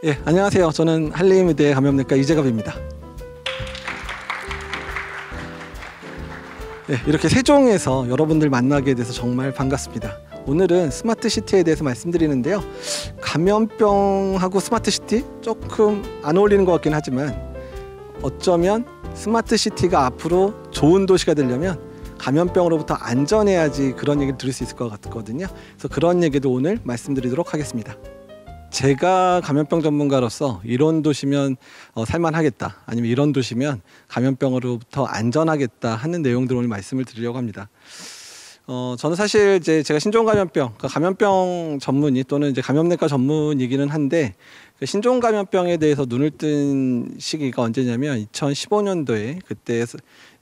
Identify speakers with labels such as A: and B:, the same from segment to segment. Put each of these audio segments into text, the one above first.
A: 예, 안녕하세요. 저는 한림의대 감염내과 이재갑입니다. 네, 이렇게 세종에서 여러분들 만나게 돼서 정말 반갑습니다. 오늘은 스마트시티에 대해서 말씀드리는데요. 감염병하고 스마트시티 조금 안 어울리는 것 같긴 하지만 어쩌면 스마트시티가 앞으로 좋은 도시가 되려면 감염병으로부터 안전해야지 그런 얘기를 들을 수 있을 것 같거든요. 그래서 그런 얘기도 오늘 말씀드리도록 하겠습니다. 제가 감염병 전문가로서 이런 도시면 살만하겠다, 아니면 이런 도시면 감염병으로부터 안전하겠다 하는 내용들을 오늘 말씀을 드리려고 합니다. 저는 사실 이제 제가 신종감염병, 그러니까 감염병 전문의 또는 이제 감염내과 전문이기는 한데 신종감염병에 대해서 눈을 뜬 시기가 언제냐면 2015년도에 그때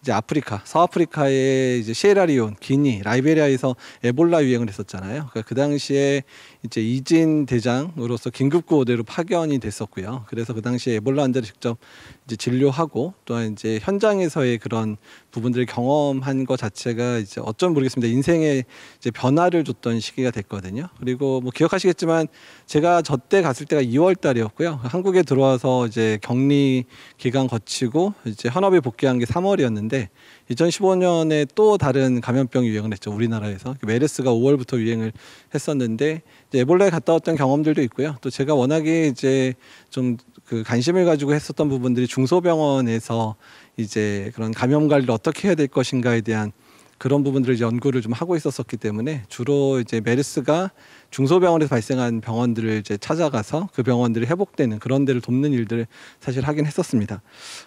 A: 이제 아프리카, 서아프리카의 이제 시에라리온, 기니, 라이베리아에서 에볼라 유행을 했었잖아요. 그러니까 그 당시에 이제 이진 대장으로서 긴급구호대로 파견이 됐었고요. 그래서 그 당시에 에볼라 환자를 직접 이제 진료하고 또한 이제 현장에서의 그런 부분들을 경험한 것 자체가 이제 어쩜 모르겠습니다. 인생에 이제 변화를 줬던 시기가 됐거든요. 그리고 뭐 기억하시겠지만 제가 저 때 갔을 때가 2월 달이었고요. 한국에 들어와서 이제 격리 기간 거치고 이제 현업에 복귀한 게 3월이었는데 2015년에 또 다른 감염병 유행을 했죠. 우리나라에서 메르스가 5월부터 유행을 했었는데 이제 에볼라에 갔다 왔던 경험들도 있고요. 또 제가 워낙에 이제 좀 그 관심을 가지고 했었던 부분들이 중소병원에서 이제 그런 감염 관리를 어떻게 해야 될 것인가에 대한 그런 부분들을 연구를 좀 하고 있었기 때문에 주로 이제 메르스가 중소병원에서 발생한 병원들을 이제 찾아가서 그 병원들이 회복되는 그런 데를 돕는 일들을 사실 하긴 했었습니다.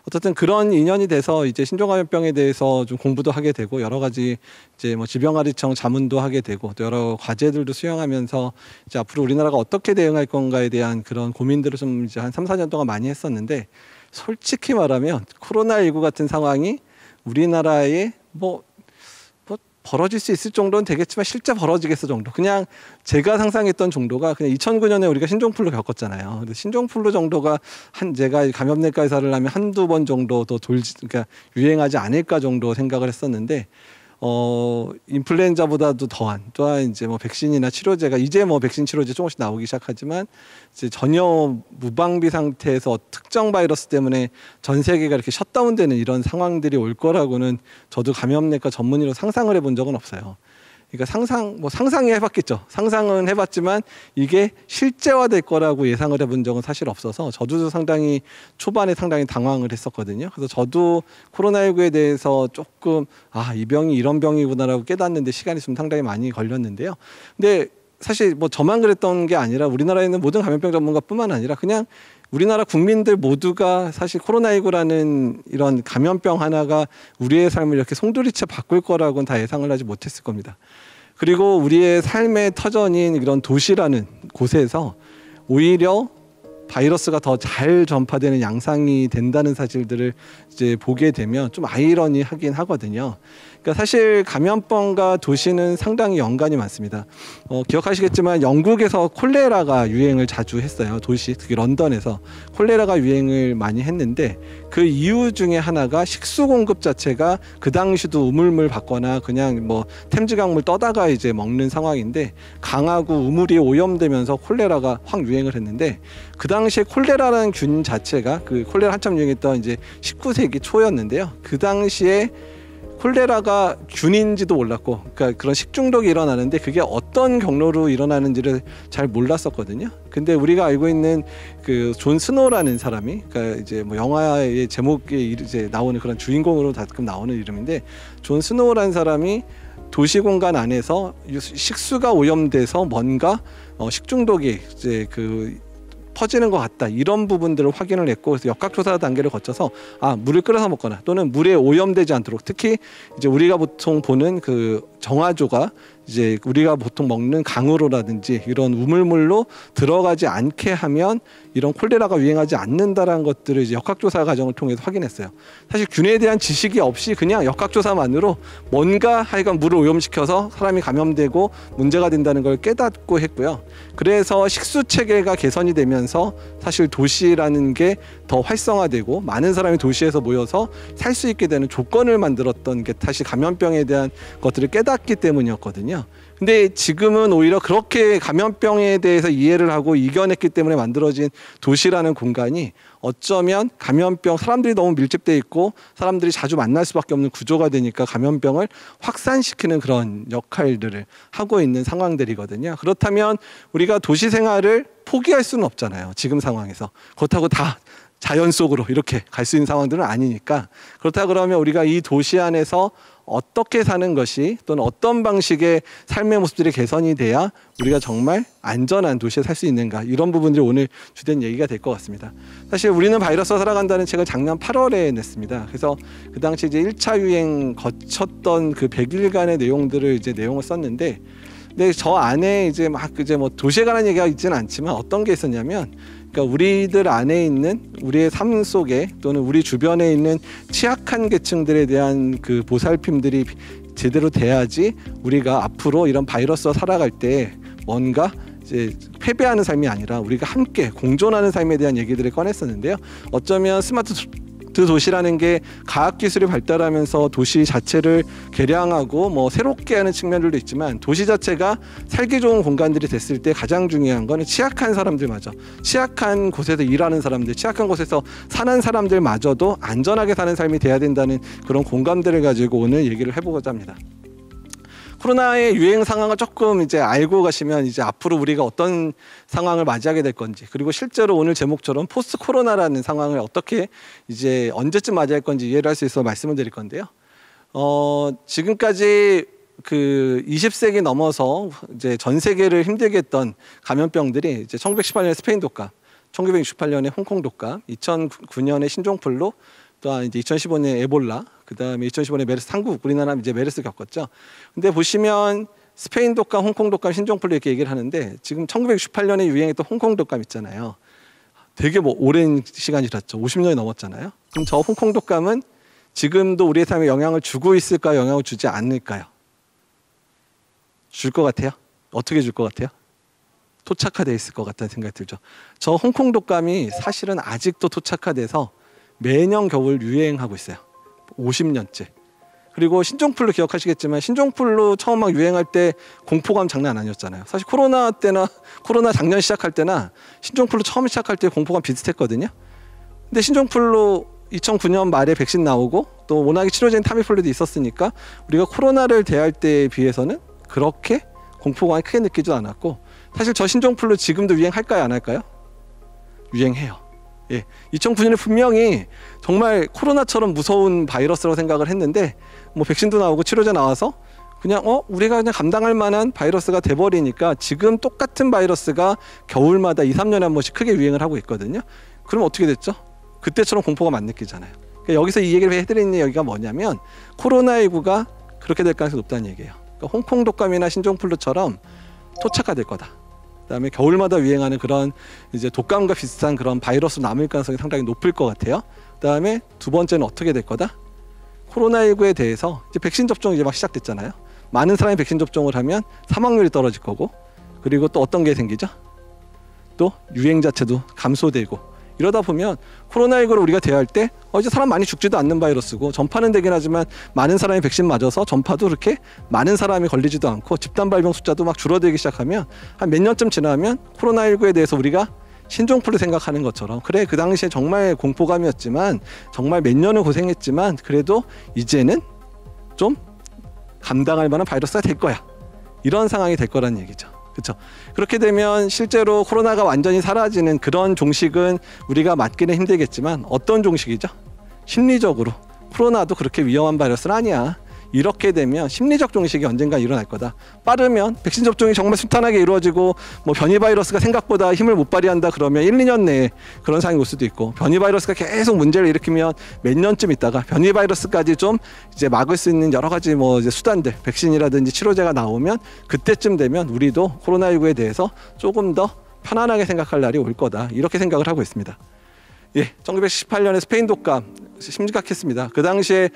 A: 어쨌든 그런 인연이 돼서 이제 신종감염병에 대해서 좀 공부도 하게 되고 여러 가지 이제 뭐 질병관리청 자문도 하게 되고 또 여러 과제들도 수행하면서 이제 앞으로 우리나라가 어떻게 대응할 건가에 대한 그런 고민들을 좀 이제 한 3, 4년 동안 많이 했었는데 솔직히 말하면 코로나19 같은 상황이 우리나라에 뭐 벌어질 수 있을 정도는 되겠지만 실제 벌어지겠어 정도. 그냥 제가 상상했던 정도가 그냥 2009년에 우리가 신종플루 겪었잖아요. 근데 신종플루 정도가 제가 감염내과 의사를 하면 한두 번 정도 더 그러니까 유행하지 않을까 정도 생각을 했었는데 인플루엔자보다도 더한 또한 이제 뭐 백신이나 치료제가 이제 뭐 백신 치료제 조금씩 나오기 시작하지만 이제 전혀 무방비 상태에서 특정 바이러스 때문에 전 세계가 이렇게 셧다운되는 이런 상황들이 올 거라고는 저도 감염내과 전문의로 상상을 해본 적은 없어요. 그러니까 상상이 해봤겠죠. 상상은 해봤지만 이게 실제화될 거라고 예상을 해본 적은 사실 없어서 저도 상당히 초반에 상당히 당황을 했었거든요. 그래서 저도 코로나19에 대해서 조금 이 병이 이런 병이구나라고 깨닫는데 시간이 좀 상당히 많이 걸렸는데요. 근데 사실 뭐 저만 그랬던 게 아니라 우리나라에 있는 모든 감염병 전문가뿐만 아니라 그냥 우리나라 국민들 모두가 사실 코로나19라는 이런 감염병 하나가 우리의 삶을 이렇게 송두리째 바꿀 거라고는 다 예상을 하지 못했을 겁니다. 그리고 우리의 삶의 터전인 이런 도시라는 곳에서 오히려 바이러스가 더 잘 전파되는 양상이 된다는 사실들을 이제 보게 되면 좀 아이러니하긴 하거든요. 그러니까 사실 감염병과 도시는 상당히 연관이 많습니다. 기억하시겠지만 영국에서 콜레라가 유행을 자주 했어요. 도시, 특히 런던에서 콜레라가 유행을 많이 했는데 그 이유 중에 하나가 식수 공급 자체가 그 당시도 우물물 받거나 그냥 뭐 템즈 강물 떠다가 이제 먹는 상황인데 강하고 우물이 오염되면서 콜레라가 확 유행을 했는데 그 당시에 콜레라라는 균 자체가 그 콜레라 한참 유행했던 이제 19세기 초였는데요. 그 당시에 콜레라가 균인지도 몰랐고, 그러니까 그런 식중독이 일어나는데 그게 어떤 경로로 일어나는지를 잘 몰랐었거든요. 근데 우리가 알고 있는 그 존 스노우라는 사람이, 그러니까 이제 뭐 영화의 제목에 이제 나오는 그런 주인공으로 가끔 나오는 이름인데, 존 스노우라는 사람이 도시 공간 안에서 식수가 오염돼서 뭔가 식중독이 이제 퍼지는 것 같다, 이런 부분들을 확인을 했고, 그래서 역학조사 단계를 거쳐서 물을 끓여서 먹거나 또는 물에 오염되지 않도록, 특히 이제 우리가 보통 보는 그 정화조가 이제 우리가 보통 먹는 강으로라든지 이런 우물물로 들어가지 않게 하면 이런 콜레라가 유행하지 않는다라는 것들을 이제 역학조사 과정을 통해서 확인했어요. 사실 균에 대한 지식이 없이 그냥 역학조사만으로 뭔가 하여간 물을 오염시켜서 사람이 감염되고 문제가 된다는 걸 깨닫고 했고요. 그래서 식수 체계가 개선이 되면서 사실 도시라는 게 더 활성화되고 많은 사람이 도시에서 모여서 살 수 있게 되는 조건을 만들었던 게 사실 감염병에 대한 것들을 깨닫기 때문이었거든요. 근데 지금은 오히려 그렇게 감염병에 대해서 이해를 하고 이겨냈기 때문에 만들어진 도시라는 공간이 어쩌면 감염병, 사람들이 너무 밀집돼 있고 사람들이 자주 만날 수밖에 없는 구조가 되니까 감염병을 확산시키는 그런 역할들을 하고 있는 상황들이거든요. 그렇다면 우리가 도시 생활을 포기할 수는 없잖아요. 지금 상황에서. 그렇다고 다 자연 속으로 이렇게 갈 수 있는 상황들은 아니니까. 그렇다 그러면 우리가 이 도시 안에서 어떻게 사는 것이 또는 어떤 방식의 삶의 모습들이 개선이 돼야 우리가 정말 안전한 도시에 살 수 있는가, 이런 부분들이 오늘 주된 얘기가 될 것 같습니다. 사실 우리는 바이러스와 살아간다는 책을 작년 8월에 냈습니다. 그래서 그 당시 이제 1차 유행 거쳤던 그 100일간의 내용들을 이제 내용을 썼는데, 근데 저 안에 이제 막 이제 뭐 도시에 관한 얘기가 있지는 않지만 어떤 게 있었냐면, 그러니까 우리들 안에 있는 우리의 삶 속에 또는 우리 주변에 있는 취약한 계층들에 대한 그 보살핌들이 제대로 돼야지 우리가 앞으로 이런 바이러스와 살아갈 때 뭔가 이제 패배하는 삶이 아니라 우리가 함께 공존하는 삶에 대한 얘기들을 꺼냈었는데요. 어쩌면 스마트 도시라는 게 과학기술이 발달하면서 도시 자체를 개량하고 뭐 새롭게 하는 측면들도 있지만, 도시 자체가 살기 좋은 공간들이 됐을 때 가장 중요한 거는 취약한 사람들마저, 취약한 곳에서 일하는 사람들, 취약한 곳에서 사는 사람들마저도 안전하게 사는 삶이 돼야 된다는 그런 공감대를 가지고 오늘 얘기를 해보고자 합니다. 코로나의 유행 상황을 조금 이제 알고 가시면 이제 앞으로 우리가 어떤 상황을 맞이하게 될 건지, 그리고 실제로 오늘 제목처럼 포스트 코로나라는 상황을 어떻게 이제 언제쯤 맞이할 건지 이해를 할 수 있어서 말씀을 드릴 건데요. 지금까지 그 20세기 넘어서 이제 전 세계를 힘들게 했던 감염병들이 이제 1918년에 스페인 독감, 1968년에 홍콩 독감, 2009년에 신종플루, 또한 이제 2015년에 에볼라, 그 다음에 2015년에 메르스, 한국, 우리나라 이제 메르스 겪었죠. 근데 보시면 스페인 독감, 홍콩 독감, 신종플루 이렇게 얘기를 하는데, 지금 1968년에 유행했던 홍콩 독감 있잖아요. 되게 뭐 오랜 시간이 지났죠. 50년이 넘었잖아요. 그럼 저 홍콩 독감은 지금도 우리의 삶에 영향을 주고 있을까요? 영향을 주지 않을까요? 줄 것 같아요? 어떻게 줄 것 같아요? 토착화되어 있을 것 같다는 생각이 들죠. 저 홍콩 독감이 사실은 아직도 토착화돼서 매년 겨울 유행하고 있어요. 50년째. 그리고 신종플루 기억하시겠지만, 신종플루 처음 막 유행할 때 공포감 장난 아니었잖아요. 사실 코로나 작년 시작할 때나 신종플루 처음 시작할 때 공포감 비슷했거든요. 근데 신종플루 2009년 말에 백신 나오고 또 워낙에 치료제인 타미플루도 있었으니까 우리가 코로나를 대할 때에 비해서는 그렇게 공포감이 크게 느끼지도 않았고, 사실 저 신종플루 지금도 유행할까요, 안 할까요? 유행해요. 예, 2009년에 분명히 정말 코로나처럼 무서운 바이러스라고 생각을 했는데, 뭐 백신도 나오고 치료제 나와서 그냥 우리가 그냥 감당할 만한 바이러스가 돼버리니까 지금 똑같은 바이러스가 겨울마다 2, 3년에 한 번씩 크게 유행을 하고 있거든요. 그럼 어떻게 됐죠? 그때처럼 공포감 안 느끼잖아요. 그러니까 여기서 이 얘기를 해드리는 얘기가 뭐냐면, 코로나19가 그렇게 될 가능성이 높다는 얘기예요. 그러니까 홍콩 독감이나 신종플루처럼 토착화될 거다. 그다음에 겨울마다 유행하는 그런 이제 독감과 비슷한 그런 바이러스 남을 가능성이 상당히 높을 것 같아요. 그다음에 두 번째는 어떻게 될 거다? 코로나19에 대해서 이제 백신 접종이 이제 막 시작됐잖아요. 많은 사람이 백신 접종을 하면 사망률이 떨어질 거고, 그리고 또 어떤 게 생기죠? 또 유행 자체도 감소되고, 이러다 보면 코로나19를 우리가 대할 때 이제 사람 많이 죽지도 않는 바이러스고, 전파는 되긴 하지만 많은 사람이 백신 맞아서 전파도 그렇게 많은 사람이 걸리지도 않고 집단 발병 숫자도 막 줄어들기 시작하면 한 몇 년쯤 지나면 코로나19에 대해서 우리가 신종플루 생각하는 것처럼, 그래 그 당시에 정말 공포감이었지만 정말 몇 년을 고생했지만 그래도 이제는 좀 감당할 만한 바이러스가 될 거야, 이런 상황이 될 거라는 얘기죠. 그렇죠. 그렇게 되면 실제로 코로나가 완전히 사라지는 그런 종식은 우리가 맞기는 힘들겠지만, 어떤 종식이죠? 심리적으로 코로나도 그렇게 위험한 바이러스는 아니야, 이렇게 되면 심리적 종식이 언젠가 일어날 거다. 빠르면 백신 접종이 정말 순탄하게 이루어지고 뭐 변이 바이러스가 생각보다 힘을 못 발휘한다 그러면 1, 2년 내에 그런 상황이 올 수도 있고, 변이 바이러스가 계속 문제를 일으키면 몇 년쯤 있다가 변이 바이러스까지 좀 이제 막을 수 있는 여러 가지 뭐 이제 수단들, 백신이라든지 치료제가 나오면 그때쯤 되면 우리도 코로나19에 대해서 조금 더 편안하게 생각할 날이 올 거다, 이렇게 생각을 하고 있습니다. 예, 1918년에 스페인 독감 심각했습니다. 그 당시에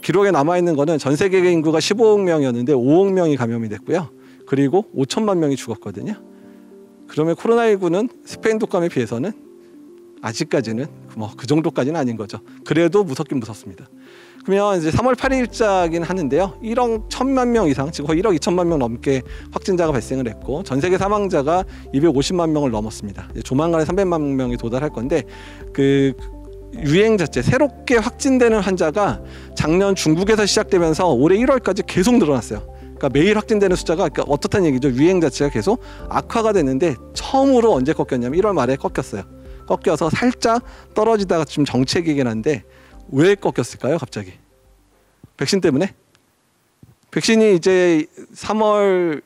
A: 기록에 남아있는 거는 전 세계 인구가 15억 명이었는데 5억 명이 감염이 됐고요. 그리고 5천만 명이 죽었거든요. 그러면 코로나19는 스페인 독감에 비해서는 아직까지는 뭐 그 정도까지는 아닌 거죠. 그래도 무섭긴 무섭습니다. 그러면 이제 3월 8일자긴 하는데요. 1억 1천만 명 이상, 지금 거의 1억 2천만 명 넘게 확진자가 발생을 했고 전 세계 사망자가 250만 명을 넘었습니다. 조만간에 300만 명이 도달할 건데 그 유행 자체, 새롭게 확진되는 환자가 작년 중국에서 시작되면서 올해 1월까지 계속 늘어났어요. 그러니까 매일 확진되는 숫자가 그러니까 어떻다는 얘기죠. 유행 자체가 계속 악화가 됐는데 처음으로 언제 꺾였냐면 1월 말에 꺾였어요. 꺾여서 살짝 떨어지다가 지금 정체기긴 한데 왜 꺾였을까요? 갑자기 백신 때문에? 백신이 이제 3월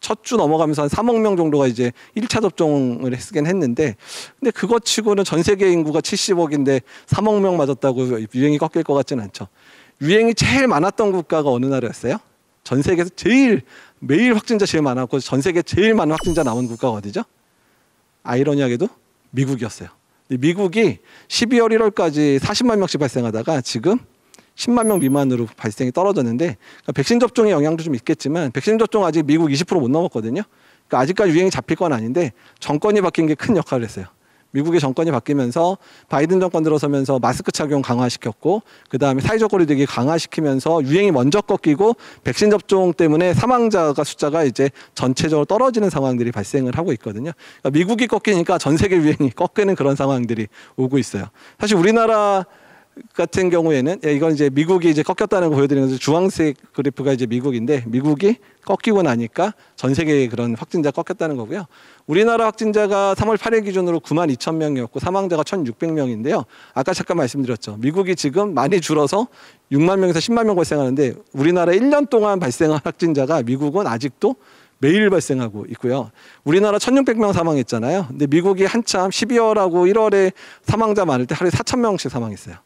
A: 첫 주 넘어가면서 한 3억 명 정도가 이제 1차 접종을 쓰긴 했는데 근데 그것 치고는 전 세계 인구가 70억인데 3억 명 맞았다고 유행이 꺾일 것 같지는 않죠. 유행이 제일 많았던 국가가 어느 나라였어요? 전 세계에서 제일 매일 확진자 제일 많았고 전 세계 제일 많은 확진자 나온 국가가 어디죠? 아이러니하게도 미국이었어요. 미국이 12월 1월까지 40만 명씩 발생하다가 지금 10만 명 미만으로 발생이 떨어졌는데 그러니까 백신 접종의 영향도 좀 있겠지만 백신 접종 아직 미국 20% 못 넘었거든요. 그러니까 아직까지 유행이 잡힐 건 아닌데 정권이 바뀐 게 큰 역할을 했어요. 미국의 정권이 바뀌면서 바이든 정권 들어서면서 마스크 착용 강화시켰고 그다음에 사회적 거리두기 강화시키면서 유행이 먼저 꺾이고 백신 접종 때문에 사망자가 숫자가 이제 전체적으로 떨어지는 상황들이 발생을 하고 있거든요. 그러니까 미국이 꺾이니까 전 세계 유행이 꺾이는 그런 상황들이 오고 있어요. 사실 우리나라 같은 경우에는 이건 이제 미국이 이제 꺾였다는 거 보여드리는 거죠. 주황색 그래프가 이제 미국인데 미국이 꺾이고 나니까 전 세계의 그런 확진자 꺾였다는 거고요. 우리나라 확진자가 3월 8일 기준으로 9만 2천 명이었고 사망자가 1,600명인데요. 아까 잠깐 말씀드렸죠. 미국이 지금 많이 줄어서 6만 명에서 10만 명 발생하는데 우리나라 1년 동안 발생한 확진자가 미국은 아직도 매일 발생하고 있고요. 우리나라 1,600명 사망했잖아요. 근데 미국이 한참 12월하고 1월에 사망자 많을 때 하루에 4,000명씩 사망했어요.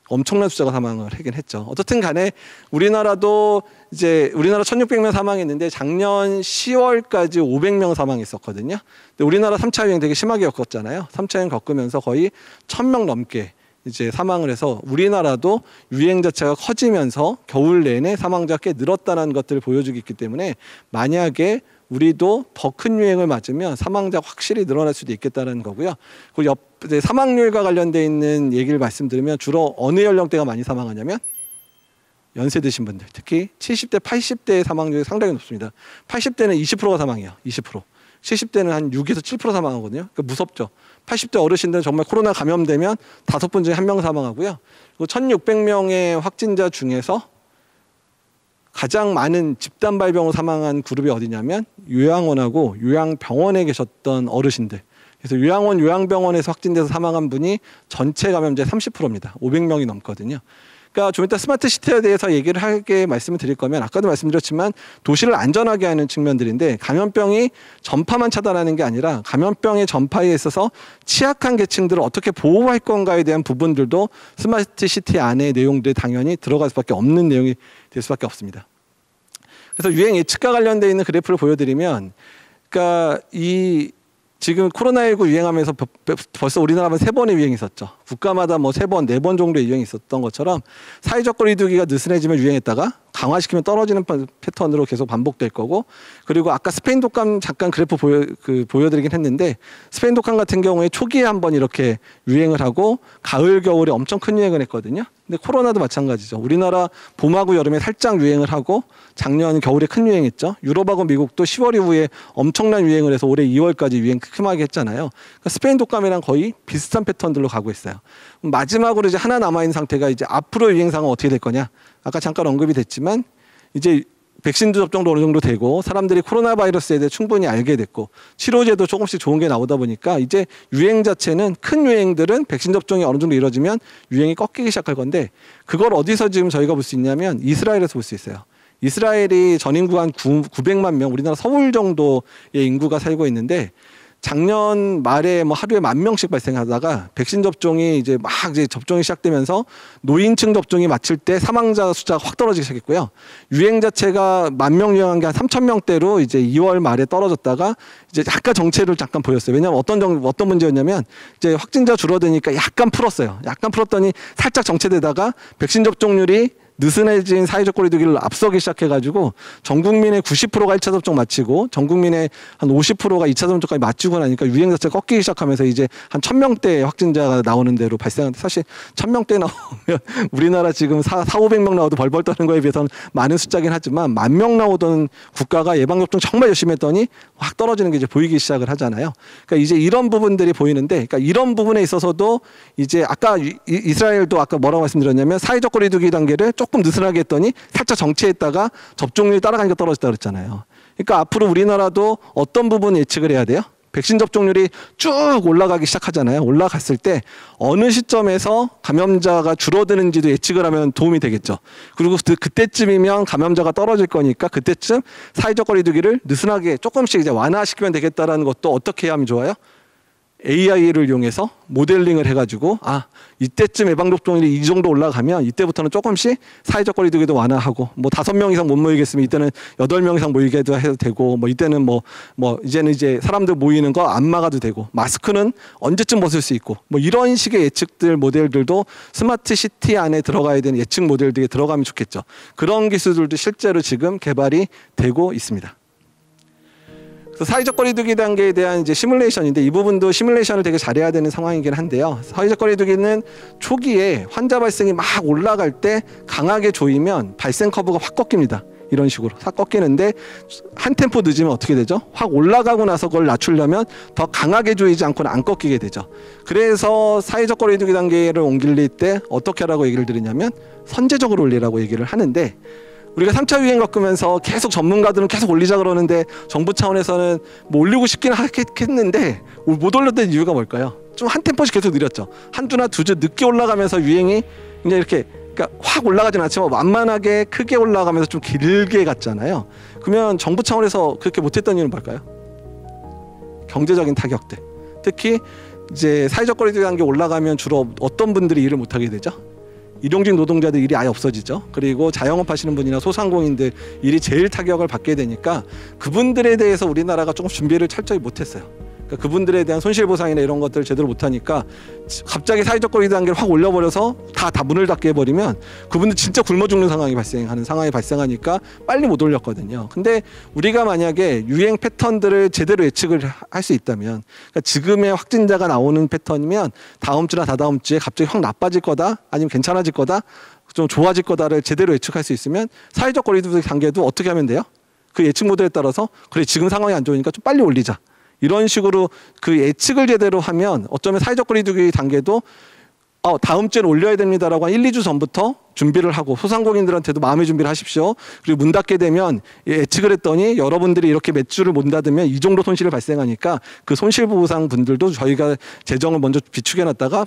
A: 엄청난 숫자가 사망을 하긴 했죠. 어떻든 간에 우리나라도 이제 우리나라 1,600명 사망했는데 작년 10월까지 500명 사망했었거든요. 근데 우리나라 3차 유행 되게 심하게 겪었잖아요. 3차 유행 겪으면서 거의 1,000명 넘게 이제 사망을 해서 우리나라도 유행 자체가 커지면서 겨울 내내 사망자가 꽤 늘었다는 것들을 보여주고 있기 때문에 만약에 우리도 더 큰 유행을 맞으면 사망자가 확실히 늘어날 수도 있겠다는 거고요. 그리고 사망률과 관련돼 있는 얘기를 말씀드리면 주로 어느 연령대가 많이 사망하냐면 연세 드신 분들, 특히 70대, 80대의 사망률이 상당히 높습니다. 80대는 20%가 사망해요. 20%. 70대는 한 6에서 7% 사망하거든요. 그러니까 무섭죠. 80대 어르신들은 정말 코로나 감염되면 5분 중에 1명 사망하고요. 그리고 1,600명의 확진자 중에서 가장 많은 집단 발병으로 사망한 그룹이 어디냐면 요양원하고 요양병원에 계셨던 어르신들. 그래서 요양원, 요양병원에서 확진돼서 사망한 분이 전체 감염자의 30%입니다. 500명이 넘거든요. 그러니까 좀 이따 스마트 시티에 대해서 얘기를 하게 말씀을 드릴 거면 아까도 말씀드렸지만 도시를 안전하게 하는 측면들인데 감염병이 전파만 차단하는 게 아니라 감염병의 전파에 있어서 취약한 계층들을 어떻게 보호할 건가에 대한 부분들도 스마트 시티 안에 내용들이 당연히 들어갈 수밖에 없는 내용이 될 수밖에 없습니다. 그래서 유행 예측과 관련되어 있는 그래프를 보여드리면 그러니까 이 지금 코로나19 유행하면서 벌써 우리나라만 3번의 유행이 있었죠. 국가마다 뭐 3번, 4번 정도의 유행이 있었던 것처럼 사회적 거리두기가 느슨해지면 유행했다가 강화시키면 떨어지는 패턴으로 계속 반복될 거고 그리고 아까 스페인 독감 잠깐 그래프 보여드리긴 했는데 스페인 독감 같은 경우에 초기에 한번 이렇게 유행을 하고 가을, 겨울에 엄청 큰 유행을 했거든요. 근데 코로나도 마찬가지죠. 우리나라 봄하고 여름에 살짝 유행을 하고 작년 겨울에 큰 유행했죠. 유럽하고 미국도 10월 이후에 엄청난 유행을 해서 올해 2월까지 유행 크게 했잖아요. 그러니까 스페인 독감이랑 거의 비슷한 패턴들로 가고 있어요. 마지막으로 이제 하나 남아있는 상태가 이제 앞으로 유행상은 어떻게 될 거냐. 아까 잠깐 언급이 됐지만 이제 백신도 접종도 어느 정도 되고 사람들이 코로나 바이러스에 대해 충분히 알게 됐고 치료제도 조금씩 좋은 게 나오다 보니까 이제 유행 자체는 큰 유행들은 백신 접종이 어느 정도 이루어지면 유행이 꺾이기 시작할 건데 그걸 어디서 지금 저희가 볼 수 있냐면 이스라엘에서 볼 수 있어요. 이스라엘이 전 인구 한 900만 명, 우리나라 서울 정도의 인구가 살고 있는데 작년 말에 뭐 하루에 10,000명씩 발생하다가 백신 접종이 이제 막 이제 접종이 시작되면서 노인층 접종이 마칠 때 사망자 숫자가 확 떨어지기 시작했고요. 유행 자체가 10,000명 유행한 게 한 3,000명대로 이제 2월 말에 떨어졌다가 이제 약간 정체를 잠깐 보였어요. 왜냐하면 어떤 문제였냐면 이제 확진자 줄어드니까 약간 풀었어요. 약간 풀었더니 살짝 정체되다가 백신 접종률이 느슨해진 사회적 거리두기를 앞서기 시작해가지고 전 국민의 90%가 1차 접종 마치고 전 국민의 한 50%가 2차 접종까지 마치고 나니까 유행 자체가 꺾이기 시작하면서 이제 한 1000명대 확진자가 나오는 대로 발생하는데, 사실 1000명대 나오면 우리나라 지금 400~500명 나와도 벌벌 떠는 거에 비해서는 많은 숫자긴 하지만 10,000명 나오던 국가가 예방접종 정말 열심히 했더니 확 떨어지는 게 이제 보이기 시작을 하잖아요. 그러니까 이제 이런 부분들이 보이는데, 그러니까 이런 부분에 있어서도 이제 아까 이스라엘도 아까 뭐라고 말씀드렸냐면 사회적 거리두기 단계를 조금 느슨하게 했더니 살짝 정체했다가 접종률이 따라가니까 떨어졌다 그랬잖아요. 그러니까 앞으로 우리나라도 어떤 부분 예측을 해야 돼요? 백신 접종률이 쭉 올라가기 시작하잖아요. 올라갔을 때 어느 시점에서 감염자가 줄어드는지도 예측을 하면 도움이 되겠죠. 그리고 그때쯤이면 감염자가 떨어질 거니까 그때쯤 사회적 거리두기를 느슨하게 조금씩 이제 완화시키면 되겠다라는 것도 어떻게 하면 좋아요? AI를 이용해서 모델링을 해가지고 이때쯤 예방접종률이 이 정도 올라가면 이때부터는 조금씩 사회적 거리두기도 완화하고, 뭐 5명 이상 못 모이겠으면 이때는 8명 이상 모이게도 해도 되고, 뭐 이때는 뭐 이제는 이제 사람들 모이는 거 안 막아도 되고, 마스크는 언제쯤 벗을 수 있고, 뭐 이런 식의 예측들 모델들도 스마트 시티 안에 들어가야 되는 예측 모델들이 들어가면 좋겠죠. 그런 기술들도 실제로 지금 개발이 되고 있습니다. 사회적 거리두기 단계에 대한 이제 시뮬레이션인데, 이 부분도 시뮬레이션을 되게 잘해야 되는 상황이긴 한데요. 사회적 거리두기는 초기에 환자 발생이 막 올라갈 때 강하게 조이면 발생 커브가 확 꺾입니다. 이런 식으로 확 꺾이는데, 한 템포 늦으면 어떻게 되죠? 확 올라가고 나서 그걸 낮추려면 더 강하게 조이지 않고는 안 꺾이게 되죠. 그래서 사회적 거리두기 단계를 옮길 때 어떻게 하라고 얘기를 드리냐면 선제적으로 올리라고 얘기를 하는데, 우리가 3차 유행 겪으면서 계속 전문가들은 계속 올리자 그러는데 정부 차원에서는 뭐 올리고 싶긴 하겠는데 못 올렸던 이유가 뭘까요? 좀 한 템포씩 계속 느렸죠. 한 주나 두 주 늦게 올라가면서 유행이 그냥 이렇게, 그러니까 확 올라가진 않지만 완만하게 크게 올라가면서 좀 길게 갔잖아요. 그러면 정부 차원에서 그렇게 못했던 이유는 뭘까요? 경제적인 타격들. 특히 이제 사회적 거리두기 단계 올라가면 주로 어떤 분들이 일을 못하게 되죠? 일용직 노동자들 일이 아예 없어지죠. 그리고 자영업 하시는 분이나 소상공인들 일이 제일 타격을 받게 되니까 그분들에 대해서 우리나라가 조금 준비를 철저히 못했어요. 그러니까 그분들에 대한 손실보상이나 이런 것들을 제대로 못하니까 갑자기 사회적 거리두기 단계를 확 올려버려서 다 문을 닫게 해버리면 그분들 진짜 굶어 죽는 상황이 발생하니까 빨리 못 올렸거든요. 근데 우리가 만약에 유행 패턴들을 제대로 예측을 할 수 있다면, 그러니까 지금의 확진자가 나오는 패턴이면 다음 주나 다다음 주에 갑자기 확 나빠질 거다, 아니면 괜찮아질 거다, 좀 좋아질 거다를 제대로 예측할 수 있으면 사회적 거리두기 단계도 어떻게 하면 돼요? 그 예측 모델에 따라서 그래, 지금 상황이 안 좋으니까 좀 빨리 올리자, 이런 식으로 그 예측을 제대로 하면 어쩌면 사회적 거리두기 단계도 다음 주에 올려야 됩니다라고 한 1~2주 전부터 준비를 하고, 소상공인들한테도 마음의 준비를 하십시오. 그리고 문 닫게 되면 예측을 했더니 여러분들이 이렇게 몇 주를 못 닫으면 이 정도 손실이 발생하니까 그 손실보상 분들도 저희가 재정을 먼저 비축해놨다가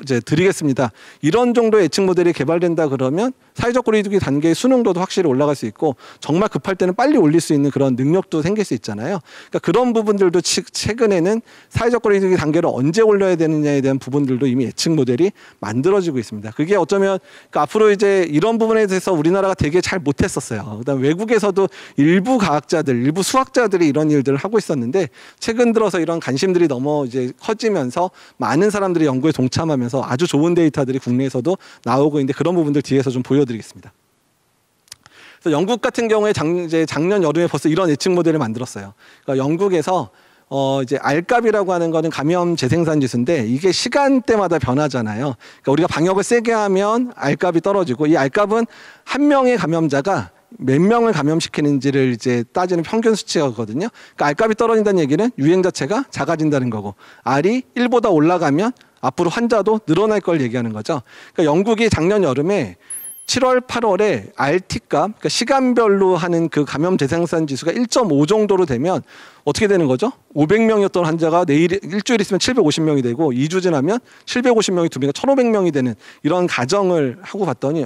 A: 이제 드리겠습니다. 이런 정도의 예측 모델이 개발된다 그러면 사회적 거리두기 단계의 수능도도 확실히 올라갈 수 있고, 정말 급할 때는 빨리 올릴 수 있는 그런 능력도 생길 수 있잖아요. 그러니까 그런 부분들도 최근에는 사회적 거리두기 단계를 언제 올려야 되느냐에 대한 부분들도 이미 예측 모델이 만들어지고 있습니다. 그게 어쩌면 그러니까 앞으로 이제 이런 부분에 대해서 우리나라가 되게 잘 못했었어요. 그다음 외국에서도 일부 과학자들, 일부 수학자들이 이런 일들을 하고 있었는데, 최근 들어서 이런 관심들이 너무 이제 커지면서 많은 사람들이 연구에 동참하면서 아주 좋은 데이터들이 국내에서도 나오고 있는데, 그런 부분들 뒤에서 좀 보여드리겠습니다. 그래서 영국 같은 경우에 작년 여름에 벌써 이런 예측 모델을 만들었어요. 그러니까 영국에서 이제 R값이라고 하는 거는 감염 재생산 지수인데, 이게 시간대마다 변하잖아요. 그러니까 우리가 방역을 세게 하면 R값이 떨어지고, 이 R값은 한 명의 감염자가 몇 명을 감염시키는지를 이제 따지는 평균 수치거든요. 그러니까 R값이 떨어진다는 얘기는 유행 자체가 작아진다는 거고, R이 1보다 올라가면 앞으로 환자도 늘어날 걸 얘기하는 거죠. 그러니까 영국이 작년 여름에 7월, 8월에 RT값, 그러니까 시간별로 하는 그 감염 재생산 지수가 1.5 정도로 되면 어떻게 되는 거죠? 500명이었던 환자가 일주일 있으면 750명이 되고, 2주 지나면 750명이 두 배가 1,500명이 되는 이런 가정을 하고 봤더니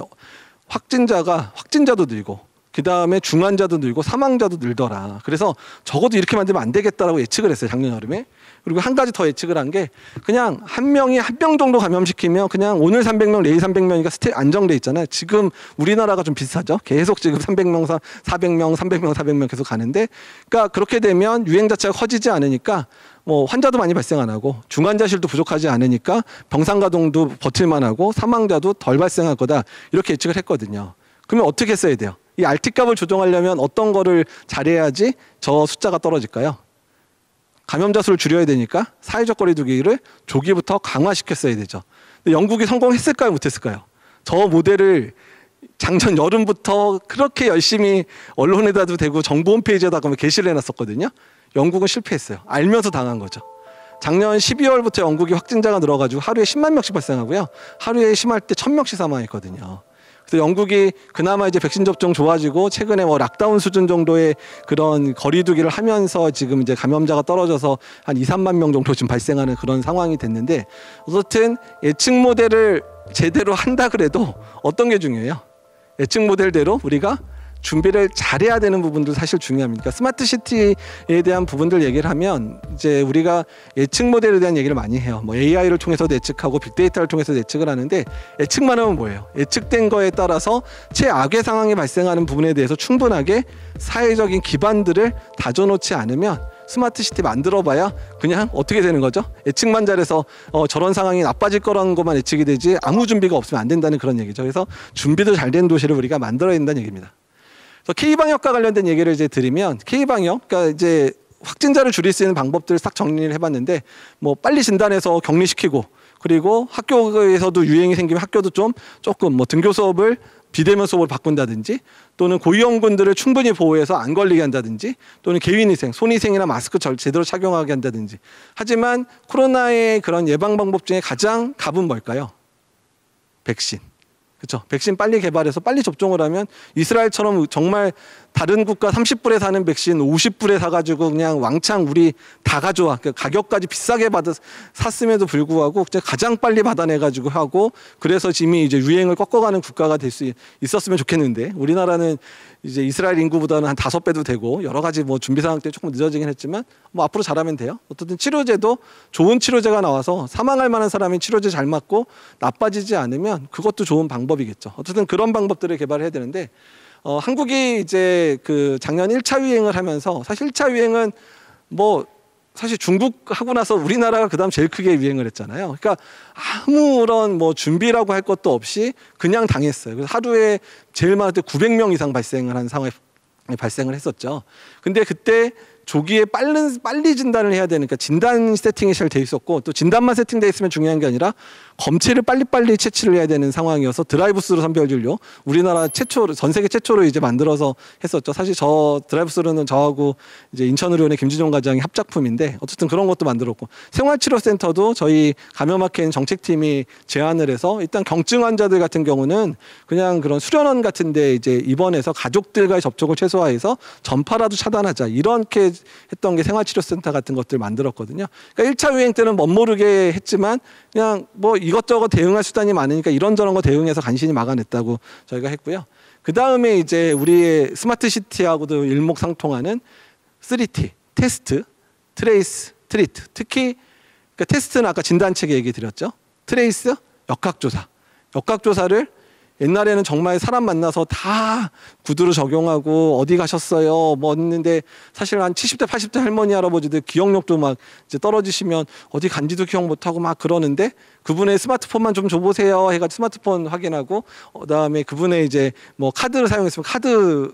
A: 확진자도 늘고, 그 다음에 중환자도 늘고 사망자도 늘더라. 그래서 적어도 이렇게 만들면 안 되겠다라고 예측을 했어요, 작년 여름에. 그리고 한 가지 더 예측을 한 게 그냥 한 명이 한 명 정도 감염시키면 그냥 오늘 300명, 내일 300명이니까 안정돼 있잖아요. 지금 우리나라가 좀 비슷하죠. 계속 지금 300명, 400명, 300명, 400명 계속 가는데, 그러니까 그렇게 되면 유행 자체가 커지지 않으니까 뭐 환자도 많이 발생 안 하고 중환자실도 부족하지 않으니까 병상 가동도 버틸만 하고 사망자도 덜 발생할 거다, 이렇게 예측을 했거든요. 그러면 어떻게 써야 돼요? 이 RT 값을 조정하려면 어떤 거를 잘해야지 저 숫자가 떨어질까요? 감염자 수를 줄여야 되니까 사회적 거리 두기를 조기부터 강화시켰어야 되죠. 근데 영국이 성공했을까요? 못했을까요? 저 모델을 작년 여름부터 그렇게 열심히 언론에다도 대고 정부 홈페이지에다가 게시를 해놨었거든요. 영국은 실패했어요. 알면서 당한 거죠. 작년 12월부터 영국이 확진자가 늘어가지고 하루에 10만 명씩 발생하고요. 하루에 심할 때 1000명씩 사망했거든요. 그래서 영국이 그나마 이제 백신 접종 좋아지고 최근에 뭐 락다운 수준 정도의 그런 거리두기를 하면서 지금 이제 감염자가 떨어져서 한 2, 3만 명 정도 지금 발생하는 그런 상황이 됐는데, 어쨌든 예측 모델을 제대로 한다 그래도 어떤 게 중요해요? 예측 모델대로 우리가 준비를 잘해야 되는 부분도 사실 중요합니다. 스마트 시티에 대한 부분들 얘기를 하면 이제 우리가 예측 모델에 대한 얘기를 많이 해요. 뭐 AI를 통해서도 예측하고 빅데이터를 통해서 예측을 하는데, 예측만 하면 뭐예요? 예측된 거에 따라서 최악의 상황이 발생하는 부분에 대해서 충분하게 사회적인 기반들을 다져놓지 않으면 스마트 시티 만들어봐야 그냥 어떻게 되는 거죠? 예측만 잘해서 저런 상황이 나빠질 거라는 것만 예측이 되지 아무 준비가 없으면 안 된다는 그런 얘기죠. 그래서 준비도 잘 된 도시를 우리가 만들어야 된다는 얘기입니다. K방역과 관련된 얘기를 이제 드리면, K방역, 그러니까 이제 확진자를 줄일 수 있는 방법들을 싹 정리를 해봤는데, 뭐 빨리 진단해서 격리시키고, 그리고 학교에서도 유행이 생기면 학교도 조금 뭐 등교 수업을 비대면 수업으로 바꾼다든지, 또는 고위험군들을 충분히 보호해서 안 걸리게 한다든지, 또는 개인위생, 손위생이나 마스크 제대로 착용하게 한다든지. 하지만 코로나의 그런 예방 방법 중에 가장 갑은 뭘까요? 백신. 그렇죠. 백신 빨리 개발해서 빨리 접종을 하면 이스라엘처럼 정말 다른 국가 30불에 사는 백신 50불에 사가지고 그냥 왕창 우리 다 가져와. 그러니까 가격까지 비싸게 샀음에도 불구하고 가장 빨리 받아내가지고 하고, 그래서 이미 이제 유행을 꺾어가는 국가가 될 수 있었으면 좋겠는데, 우리나라는 이제 이스라엘 인구보다는 한 5배도 되고 여러 가지 뭐 준비 상황 때문에 조금 늦어지긴 했지만 뭐 앞으로 잘하면 돼요. 어쨌든 치료제도 좋은 치료제가 나와서 사망할 만한 사람이 치료제 잘 맞고 나빠지지 않으면 그것도 좋은 방법이겠죠. 어쨌든 그런 방법들을 개발해야 되는데, 한국이 이제 그 작년 1차 유행을 하면서, 사실 1차 유행은 뭐 사실 중국 하고 나서 우리나라가 그다음 제일 크게 유행을 했잖아요. 그러니까 아무런 뭐 준비라고 할 것도 없이 그냥 당했어요. 그래서 하루에 제일 많을 때 900명 이상 발생을 한 상황에 발생을 했었죠. 근데 그때 조기에 빨리 진단을 해야 되니까 진단 세팅이 잘 돼 있었고, 또 진단만 세팅돼 있으면 중요한 게 아니라 검체를 빨리빨리 채취를 해야 되는 상황이어서 드라이브스루 선별진료, 우리나라 최초로, 전 세계 최초로 이제 만들어서 했었죠. 사실 저 드라이브스루는 저하고 이제 인천의료원의 김진용 과장이 합작품인데, 어쨌든 그런 것도 만들었고, 생활치료센터도 저희 감염학회인 정책팀이 제안을 해서 일단 경증 환자들 같은 경우는 그냥 그런 수련원 같은데 이제 입원해서 가족들과의 접촉을 최소화해서 전파라도 차단하자, 이렇게 했던 게 생활치료센터 같은 것들 만들었거든요. 그러니까 1차 유행 때는 멋모르게 했지만 그냥 뭐 이것저것 대응할 수단이 많으니까 이런저런 거 대응해서 간신히 막아냈다고 저희가 했고요. 그 다음에 이제 우리의 스마트 시티하고도 일목상통하는 3T, 테스트, 트레이스, 트리트. 특히 그러니까 테스트는 아까 진단체계 얘기 드렸죠. 트레이스, 역학조사. 역학조사를 옛날에는 정말 사람 만나서 다 구두로 적용하고 어디 가셨어요 뭐 했는데, 사실 한 70대 80대 할머니 할아버지들 기억력도 막 이제 떨어지시면 어디 간지도 기억 못하고 막 그러는데, 그분의 스마트폰만 좀 줘보세요 해가지고 스마트폰 확인하고, 그다음에 그분의 이제 뭐 카드를 사용했으면 카드를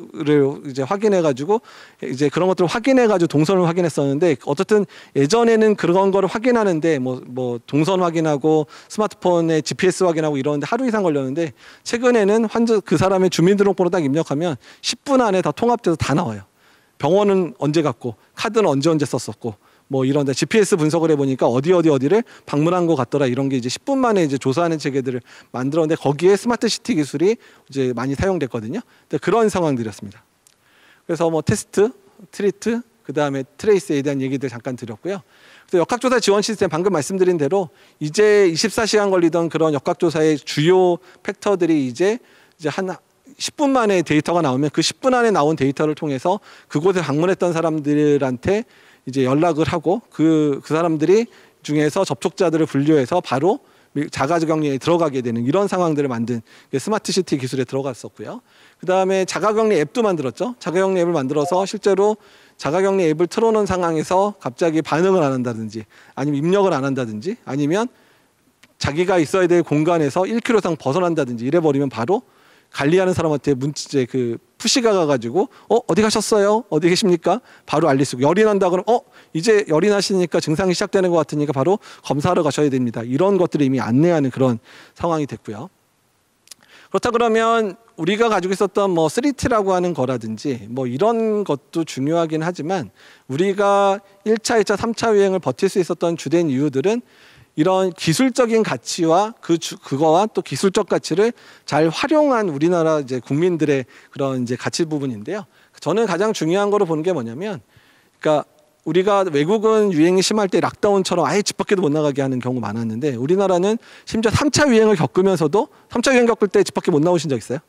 A: 이제 확인해가지고 이제 그런 것들을 확인해가지고 동선을 확인했었는데, 어쨌든 예전에는 그런 거를 확인하는데 뭐 동선 확인하고 스마트폰에 GPS 확인하고 이러는데 하루 이상 걸렸는데, 최근에는 환자 그 사람의 주민등록번호 딱 입력하면 10분 안에 다 통합돼서 다 나와요. 병원은 언제 갔고 카드는 언제 썼었고 뭐 이런데 GPS 분석을 해보니까 어디를 방문한 것 같더라, 이런 게 이제 10분 만에 이제 조사하는 체계들을 만들었는데, 거기에 스마트 시티 기술이 이제 많이 사용됐거든요. 그런 상황들이었습니다. 그래서 뭐 테스트, 트리트, 그 다음에 트레이스에 대한 얘기들 잠깐 드렸고요. 그래서 역학조사 지원 시스템, 방금 말씀드린 대로 이제 24시간 걸리던 그런 역학조사의 주요 팩터들이 이제 한 10분 만에 데이터가 나오면 그 10분 안에 나온 데이터를 통해서 그곳에 방문했던 사람들한테 이제 연락을 하고 그 사람들이 중에서 접촉자들을 분류해서 바로 자가격리에 들어가게 되는 이런 상황들을 만든 스마트 시티 기술에 들어갔었고요. 그 다음에 자가격리 앱도 만들었죠. 자가격리 앱을 만들어서 실제로 자가격리 앱을 틀어놓은 상황에서 갑자기 반응을 안 한다든지 아니면 입력을 안 한다든지 아니면 자기가 있어야 될 공간에서 1km 이상 벗어난다든지 이래버리면 바로 관리하는 사람한테 문제 그 푸시가 가가지고 어디 가셨어요? 어디 계십니까? 바로 알릴 수 있고 열이 난다 그러면 이제 열이 나시니까 증상이 시작되는 것 같으니까 바로 검사하러 가셔야 됩니다. 이런 것들을 이미 안내하는 그런 상황이 됐고요. 그렇다 그러면 우리가 가지고 있었던 뭐 3T라고 하는 거라든지 뭐 이런 것도 중요하긴 하지만 우리가 1차, 2차, 3차 유행을 버틸 수 있었던 주된 이유들은 이런 기술적인 가치와 그거와 또 기술적 가치를 잘 활용한 우리나라 이제 국민들의 그런 이제 가치 부분인데요. 저는 가장 중요한 거로 보는 게 뭐냐면, 그러니까 우리가 외국은 유행이 심할 때 락다운처럼 아예 집 밖에도 못 나가게 하는 경우 많았는데 우리나라는 심지어 3차 유행을 겪으면서도 3차 유행 겪을 때 집 밖에 못 나오신 적 있어요?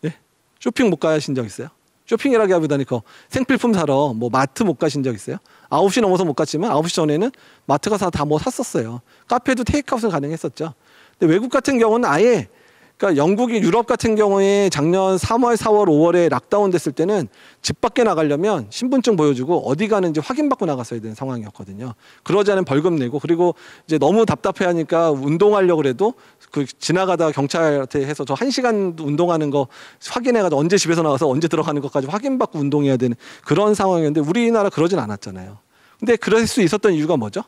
A: 예? 쇼핑 못 가신 적 있어요? 쇼핑이라기 하다니까 생필품 사러 뭐 마트 못 가신 적 있어요? 9시 넘어서 못 갔지만 9시 전에는 마트 가서 다 뭐 샀었어요. 카페도 테이크아웃은 가능했었죠. 근데 외국 같은 경우는 아예, 그러니까 영국이 유럽 같은 경우에 작년 3월, 4월, 5월에 락다운 됐을 때는 집 밖에 나가려면 신분증 보여주고 어디 가는지 확인받고 나갔어야 되는 상황이었거든요. 그러지 않으면 벌금 내고, 그리고 이제 너무 답답해하니까 운동하려고 그래도 그 지나가다가 경찰한테 해서 저 1시간 운동하는 거 확인해가지고 언제 집에서 나가서 언제 들어가는 것까지 확인받고 운동해야 되는 그런 상황이었는데 우리나라 그러진 않았잖아요. 근데 그럴 수 있었던 이유가 뭐죠?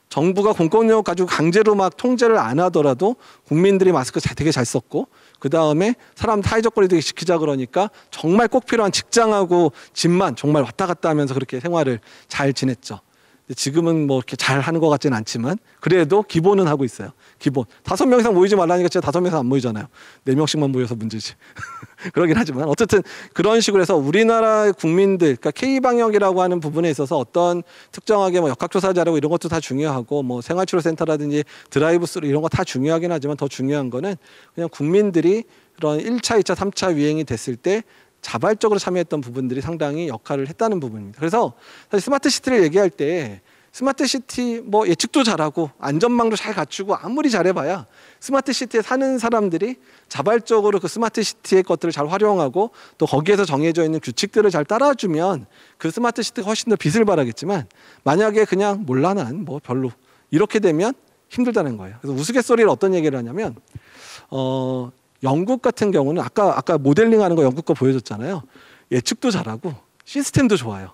A: 정부가 공권력 가지고 강제로 막 통제를 안 하더라도 국민들이 마스크 되게 잘 썼고, 그 다음에 사람 사회적 거리 되게 지키자 그러니까 정말 꼭 필요한 직장하고 집만 정말 왔다 갔다 하면서 그렇게 생활을 잘 지냈죠. 지금은 뭐 이렇게 잘 하는 것 같지는 않지만 그래도 기본은 하고 있어요. 기본. 5명 이상 모이지 말라니까 진짜 5명 이상 안 모이잖아요. 4명씩만 모여서 문제지. 그러긴 하지만 어쨌든 그런 식으로 해서 우리나라 국민들, 그러니까 K방역이라고 하는 부분에 있어서 어떤 특정하게 뭐 역학조사 자료고 이런 것도 다 중요하고 뭐 생활치료센터라든지 드라이브스루 이런 거 다 중요하긴 하지만 더 중요한 거는 그냥 국민들이 그런 1차, 2차, 3차 유행이 됐을 때 자발적으로 참여했던 부분들이 상당히 역할을 했다는 부분입니다. 그래서 사실 스마트 시티를 얘기할 때 스마트 시티 뭐 예측도 잘하고 안전망도 잘 갖추고 아무리 잘해봐야 스마트 시티에 사는 사람들이 자발적으로 그 스마트 시티의 것들을 잘 활용하고 또 거기에서 정해져 있는 규칙들을 잘 따라주면 그 스마트 시티가 훨씬 더 빛을 발하겠지만 만약에 그냥 몰라 난 뭐 별로 이렇게 되면 힘들다는 거예요. 그래서 우스갯소리를 어떤 얘기를 하냐면 영국 같은 경우는 아까 모델링하는 거 영국 거 보여줬잖아요. 예측도 잘하고 시스템도 좋아요.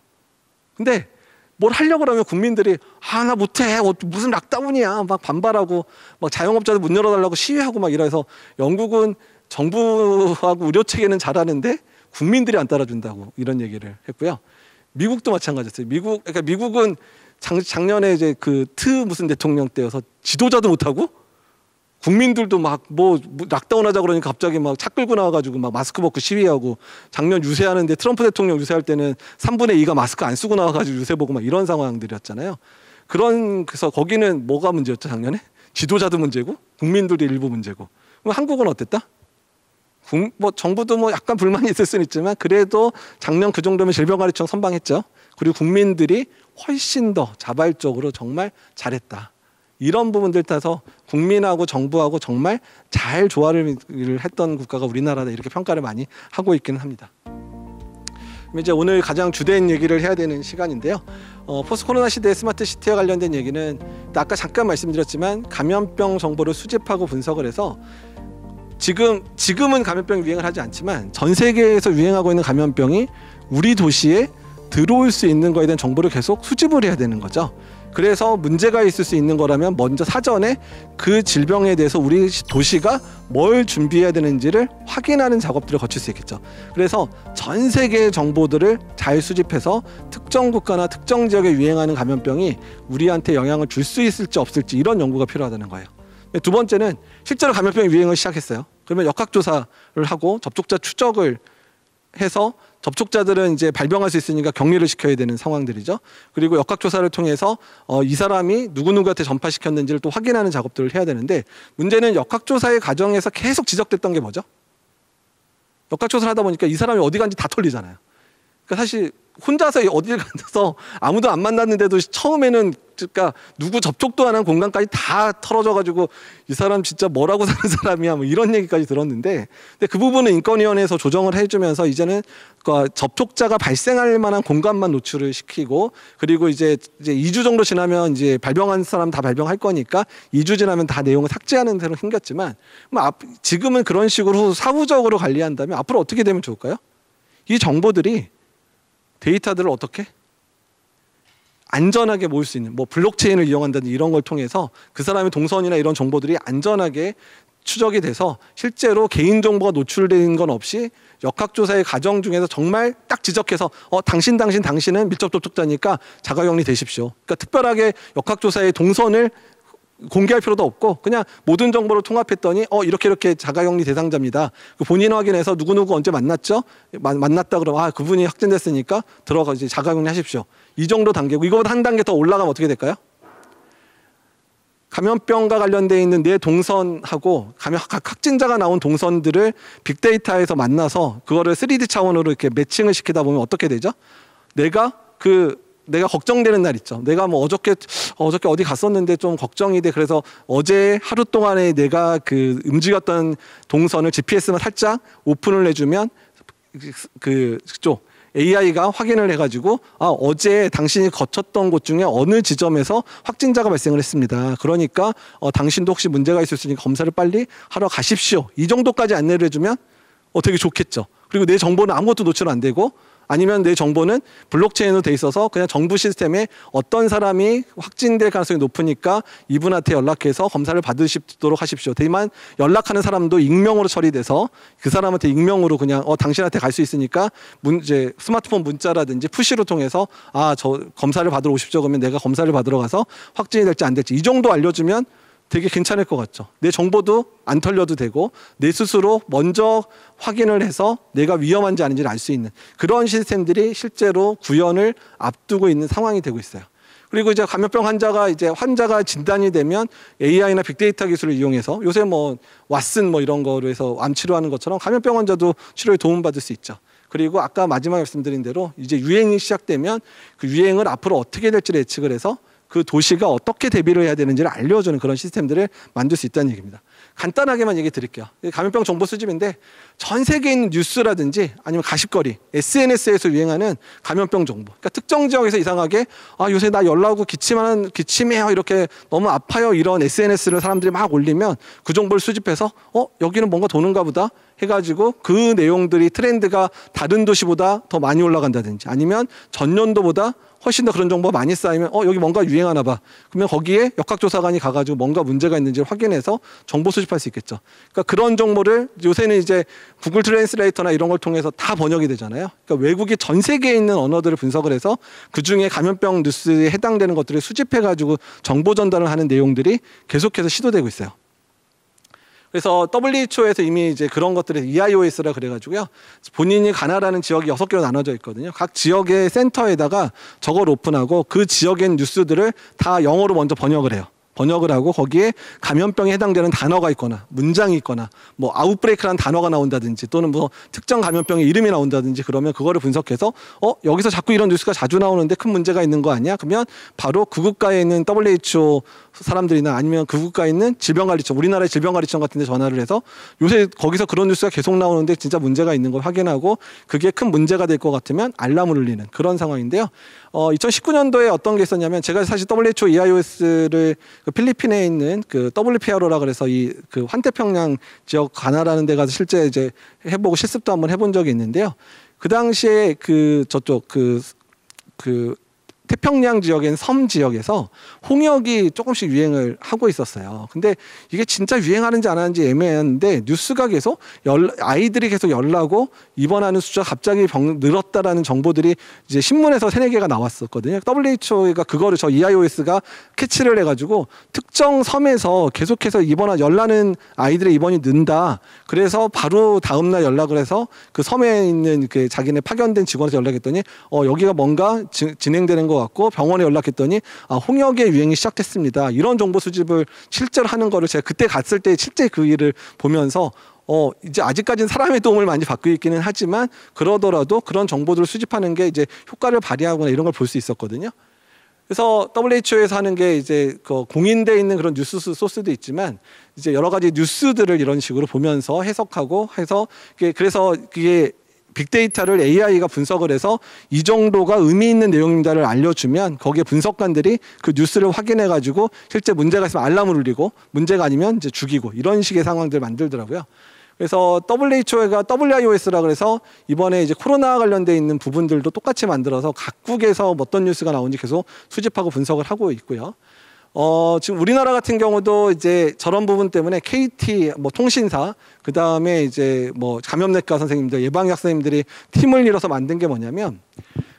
A: 근데 뭘 하려고 그러면 국민들이 나 못해 무슨 락다운이야 막 반발하고 막 자영업자들 문 열어달라고 시위하고 막 이래서 영국은 정부하고 의료 체계는 잘하는데 국민들이 안 따라준다고 이런 얘기를 했고요. 미국도 마찬가지였어요. 그러니까 미국은 작년에 이제 그 무슨 대통령 때여서 지도자도 못하고 국민들도 막 뭐 락다운 하자 그러니까 갑자기 막 차 끌고 나와가지고 막 마스크 벗고 시위하고, 작년 유세하는데 트럼프 대통령 유세할 때는 3분의 2가 마스크 안 쓰고 나와가지고 유세 보고 막 이런 상황들이었잖아요. 그래서 거기는 뭐가 문제였죠 작년에? 지도자도 문제고 국민들도 일부 문제고. 그럼 한국은 어땠다? 뭐 정부도 뭐 약간 불만이 있을 수는 있지만 그래도 작년 그 정도면 질병관리청 선방했죠. 그리고 국민들이 훨씬 더 자발적으로 정말 잘했다. 이런 부분들 따라서 국민하고 정부하고 정말 잘 조화를 했던 국가가 우리나라다 이렇게 평가를 많이 하고 있기는 합니다. 이제 오늘 가장 주된 얘기를 해야 되는 시간인데요. 포스트 코로나 시대의 스마트 시티와 관련된 얘기는 아까 잠깐 말씀드렸지만 감염병 정보를 수집하고 분석을 해서 지금은 감염병이 유행을 하지 않지만 전 세계에서 유행하고 있는 감염병이 우리 도시에 들어올 수 있는 거에 대한 정보를 계속 수집을 해야 되는 거죠. 그래서 문제가 있을 수 있는 거라면 먼저 사전에 그 질병에 대해서 우리 도시가 뭘 준비해야 되는지를 확인하는 작업들을 거칠 수 있겠죠. 그래서 전 세계의 정보들을 잘 수집해서 특정 국가나 특정 지역에 유행하는 감염병이 우리한테 영향을 줄 수 있을지 없을지 이런 연구가 필요하다는 거예요. 두 번째는 실제로 감염병이 유행을 시작했어요. 그러면 역학조사를 하고 접촉자 추적을 해서 접촉자들은 이제 발병할 수 있으니까 격리를 시켜야 되는 상황들이죠. 그리고 역학조사를 통해서 이 사람이 누구누구한테 전파시켰는지를 또 확인하는 작업들을 해야 되는데, 문제는 역학조사의 과정에서 계속 지적됐던 게 뭐죠? 역학조사를 하다 보니까 이 사람이 어디 간지 다 털리잖아요. 그러니까 사실 혼자서 어딜 가서 아무도 안 만났는데도 처음에는 그러니까 누구 접촉도 안 한 공간까지 다 털어져가지고 이 사람 진짜 뭐라고 사는 사람이야 뭐 이런 얘기까지 들었는데, 근데 그 부분은 인권위원회에서 조정을 해주면서 이제는 그 접촉자가 발생할 만한 공간만 노출을 시키고, 그리고 이제 2주 정도 지나면 이제 발병한 사람 다 발병할 거니까 2주 지나면 다 내용을 삭제하는 대로 생겼지만, 뭐 지금은 그런 식으로 사후적으로 관리한다면 앞으로 어떻게 되면 좋을까요? 이 정보들이 데이터들을 어떻게 안전하게 모을 수 있는, 뭐 블록체인을 이용한다든지 이런 걸 통해서 그 사람의 동선이나 이런 정보들이 안전하게 추적이 돼서 실제로 개인정보가 노출되는 건 없이 역학조사의 과정 중에서 정말 딱 지적해서 당신은 밀접 접촉자니까 자가격리 되십시오. 그러니까 특별하게 역학조사의 동선을 공개할 필요도 없고 그냥 모든 정보를 통합했더니 이렇게 자가격리 대상자입니다. 본인 확인해서 누구누구 언제 만났죠? 만났다 그러면 그분이 확진됐으니까 들어가 이제 자가격리 하십시오. 이 정도 단계고, 이거보다 한 단계 더 올라가면 어떻게 될까요? 감염병과 관련돼 있는 내 동선하고 각 확진자가 나온 동선들을 빅데이터에서 만나서 그거를 3D 차원으로 이렇게 매칭을 시키다 보면 어떻게 되죠? 내가 걱정되는 날 있죠. 내가 뭐 어저께 어디 갔었는데 좀 걱정이 돼. 그래서 어제 하루 동안에 내가 그 움직였던 동선을 GPS만 살짝 오픈을 해주면 그쪽 AI가 확인을 해가지고 어제 당신이 거쳤던 곳 중에 어느 지점에서 확진자가 발생을 했습니다. 그러니까 당신도 혹시 문제가 있을 수 있으니까 검사를 빨리 하러 가십시오. 이 정도까지 안내를 해주면 되게 좋겠죠. 그리고 내 정보는 아무것도 노출 안 되고, 아니면 내 정보는 블록체인으로 돼 있어서 그냥 정부 시스템에 어떤 사람이 확진될 가능성이 높으니까 이분한테 연락해서 검사를 받으시도록 하십시오. 다만 연락하는 사람도 익명으로 처리돼서 그 사람한테 익명으로 그냥 당신한테 갈 수 있으니까 이제 스마트폰 문자라든지 푸시로 통해서 저 검사를 받으러 오십시오. 그러면 내가 검사를 받으러 가서 확진이 될지 안 될지 이 정도 알려주면 되게 괜찮을 것 같죠. 내 정보도 안 털려도 되고 내 스스로 먼저 확인을 해서 내가 위험한지 아닌지를 알 수 있는 그런 시스템들이 실제로 구현을 앞두고 있는 상황이 되고 있어요. 그리고 이제 감염병 환자가 진단이 되면 AI나 빅데이터 기술을 이용해서 요새 뭐 왓슨 이런 거로 해서 암 치료하는 것처럼 감염병 환자도 치료에 도움받을 수 있죠. 그리고 아까 마지막에 말씀드린 대로 이제 유행이 시작되면 그 유행을 앞으로 어떻게 될지를 예측을 해서 그 도시가 어떻게 대비를 해야 되는지를 알려주는 그런 시스템들을 만들 수 있다는 얘기입니다. 간단하게만 얘기 드릴게요. 감염병 정보 수집인데 전 세계에 있는 뉴스라든지 아니면 가십거리, SNS에서 유행하는 감염병 정보. 그러니까 특정 지역에서 이상하게 요새 나 열나고 기침해요. 이렇게 너무 아파요. 이런 SNS를 사람들이 막 올리면 그 정보를 수집해서 여기는 뭔가 도는가 보다 해가지고 그 내용들이 트렌드가 다른 도시보다 더 많이 올라간다든지 아니면 전년도보다 훨씬 더 그런 정보가 많이 쌓이면 여기 뭔가 유행하나 봐. 그러면 거기에 역학조사관이 가가지고 뭔가 문제가 있는지를 확인해서 정보 수집할 수 있겠죠. 그러니까 그런 정보를 요새는 이제 구글 트랜스레이터나 이런 걸 통해서 다 번역이 되잖아요. 그러니까 외국이 전 세계에 있는 언어들을 분석을 해서 그중에 감염병 뉴스에 해당되는 것들을 수집해가지고 정보 전달을 하는 내용들이 계속해서 시도되고 있어요. 그래서 WHO에서 이미 이제 그런 것들을 EIOS라 그래가지고요. 본인이 관할하는 지역이 6개로 나눠져 있거든요. 각 지역의 센터에다가 저걸 오픈하고 그 지역의 뉴스들을 다 영어로 먼저 번역을 해요. 번역을 하고 거기에 감염병에 해당되는 단어가 있거나 문장이 있거나 뭐 아웃브레이크라는 단어가 나온다든지 또는 뭐 특정 감염병의 이름이 나온다든지 그러면 그거를 분석해서 여기서 자꾸 이런 뉴스가 자주 나오는데 큰 문제가 있는 거 아니야? 그러면 바로 그 국가에 있는 WHO 사람들이나 아니면 그 국가에 있는 질병관리청, 우리나라의 질병관리청 같은 데 전화를 해서 요새 거기서 그런 뉴스가 계속 나오는데 진짜 문제가 있는 걸 확인하고 그게 큰 문제가 될 것 같으면 알람을 울리는 그런 상황인데요. 2019년도에 어떤 게 있었냐면 제가 사실 WHO EIOS를 그 필리핀에 있는 그 WPRO라 그래서 이 그 환태평양 지역 관할하는 데 가서 실제 이제 해보고 실습도 한번 해본 적이 있는데요. 그 당시에 그 저쪽 그 태평양 지역엔 섬 지역에서 홍역이 조금씩 유행을 하고 있었어요. 근데 이게 진짜 유행하는지 안 하는지 애매한데 뉴스가 계속 아이들이 계속 열나고 입원하는 숫자가 갑자기 늘었다라는 정보들이 이제 신문에서 3-4개가 나왔었거든요. WHO가 그거를 저 EIOS가 캐치를 해가지고 특정 섬에서 계속해서 열나는 아이들의 입원이 는다. 그래서 바로 다음날 연락을 해서 그 섬에 있는 그 자기네 파견된 직원한테 연락했더니 여기가 뭔가 진행되는 것 같고 병원에 연락했더니 홍역의 유행이 시작됐습니다. 이런 정보 수집을 실제로 하는 거를 제가 그때 갔을 때 실제 그 일을 보면서 이제 아직까지는 사람의 도움을 많이 받고 있기는 하지만 그러더라도 그런 정보들을 수집하는 게 이제 효과를 발휘하거나 이런 걸 볼 수 있었거든요. 그래서 WHO에서 하는 게 이제 그 공인돼 있는 그런 뉴스 소스도 있지만 이제 여러 가지 뉴스들을 이런 식으로 보면서 해석하고 해서 그래서 그게 빅데이터를 AI가 분석을 해서 이 정도가 의미 있는 내용입니다를 알려주면 거기에 분석관들이 그 뉴스를 확인해 가지고 실제 문제가 있으면 알람을 울리고 문제가 아니면 이제 죽이고 이런 식의 상황들을 만들더라고요. 그래서 WHO가 WIOS라 그래서 이번에 이제 코로나와 관련돼 있는 부분들도 똑같이 만들어서 각국에서 어떤 뉴스가 나오는지 계속 수집하고 분석을 하고 있고요. 지금 우리나라 같은 경우도 이제 저런 부분 때문에 KT 뭐 통신사 그 다음에 이제 뭐 감염내과 선생님들 예방의학 선생님들이 팀을 이뤄서 만든 게 뭐냐면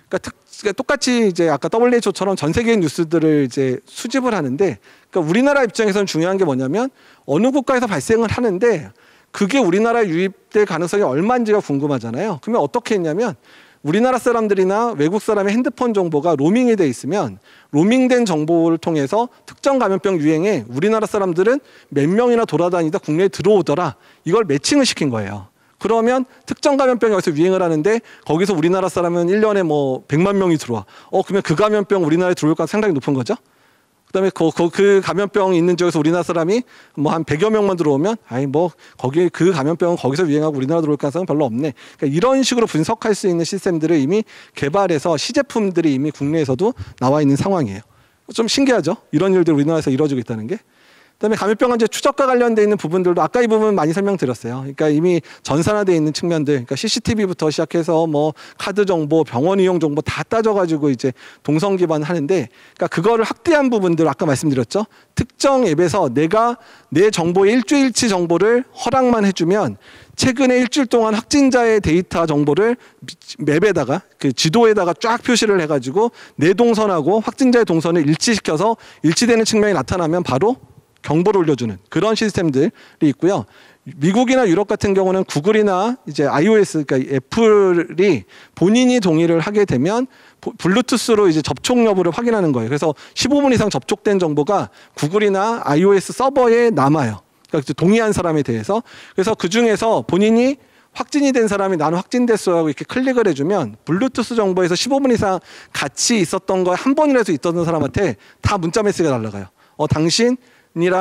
A: 그러니까 똑같이 이제 아까 WHO처럼 전 세계의 뉴스들을 이제 수집을 하는데 그러니까 우리나라 입장에서는 중요한 게 뭐냐면 어느 국가에서 발생을 하는데 그게 우리나라에 유입될 가능성이 얼마인지가 궁금하잖아요. 그러면 어떻게 했냐면 우리나라 사람들이나 외국 사람의 핸드폰 정보가 로밍이 돼 있으면 로밍된 정보를 통해서 특정 감염병 유행에 우리나라 사람들은 몇 명이나 돌아다니다 국내에 들어오더라. 이걸 매칭을 시킨 거예요. 그러면 특정 감염병이 여기서 유행을 하는데 거기서 우리나라 사람은 1년에 뭐 100만 명이 들어와. 그러면 그 감염병 우리나라에 들어올 가능성이 상당히 높은 거죠. 그다음에 그 감염병이 있는 지역에서 우리나라 사람이 뭐 한 100여 명만 들어오면 뭐 거기 그 감염병은 거기서 유행하고 우리나라 들어올 가능성은 별로 없네. 그러니까 이런 식으로 분석할 수 있는 시스템들을 이미 개발해서 시제품들이 이미 국내에서도 나와 있는 상황이에요. 좀 신기하죠? 이런 일들이 우리나라에서 이루어지고 있다는 게. 그다음에 감염병 환자 추적과 관련돼 있는 부분들도 아까 이 부분 많이 설명드렸어요. 그러니까 이미 전산화되어 있는 측면들, 그러니까 CCTV부터 시작해서 뭐 카드 정보, 병원 이용 정보 다 따져가지고 이제 동선 기반하는데, 그러니까 그거를 확대한 부분들 아까 말씀드렸죠. 특정 앱에서 내가 내 정보의 일주일치 정보를 허락만 해주면 최근에 일주일 동안 확진자의 데이터 정보를 맵에다가 그 지도에다가 쫙 표시를 해가지고 내 동선하고 확진자의 동선을 일치시켜서 일치되는 측면이 나타나면 바로 경보를 올려주는 그런 시스템들이 있고요. 미국이나 유럽 같은 경우는 구글이나 이제 iOS, 그러니까 애플이 본인이 동의를 하게 되면 블루투스로 이제 접촉 여부를 확인하는 거예요. 그래서 15분 이상 접촉된 정보가 구글이나 iOS 서버에 남아요. 그러니까 동의한 사람에 대해서. 그래서 그 중에서 본인이 확진이 된 사람이 나는 확진됐어요 하고 이렇게 클릭을 해주면 블루투스 정보에서 15분 이상 같이 있었던 거에 한 번이라도 있었던 사람한테 다 문자 메시지가 날라가요. 당신이랑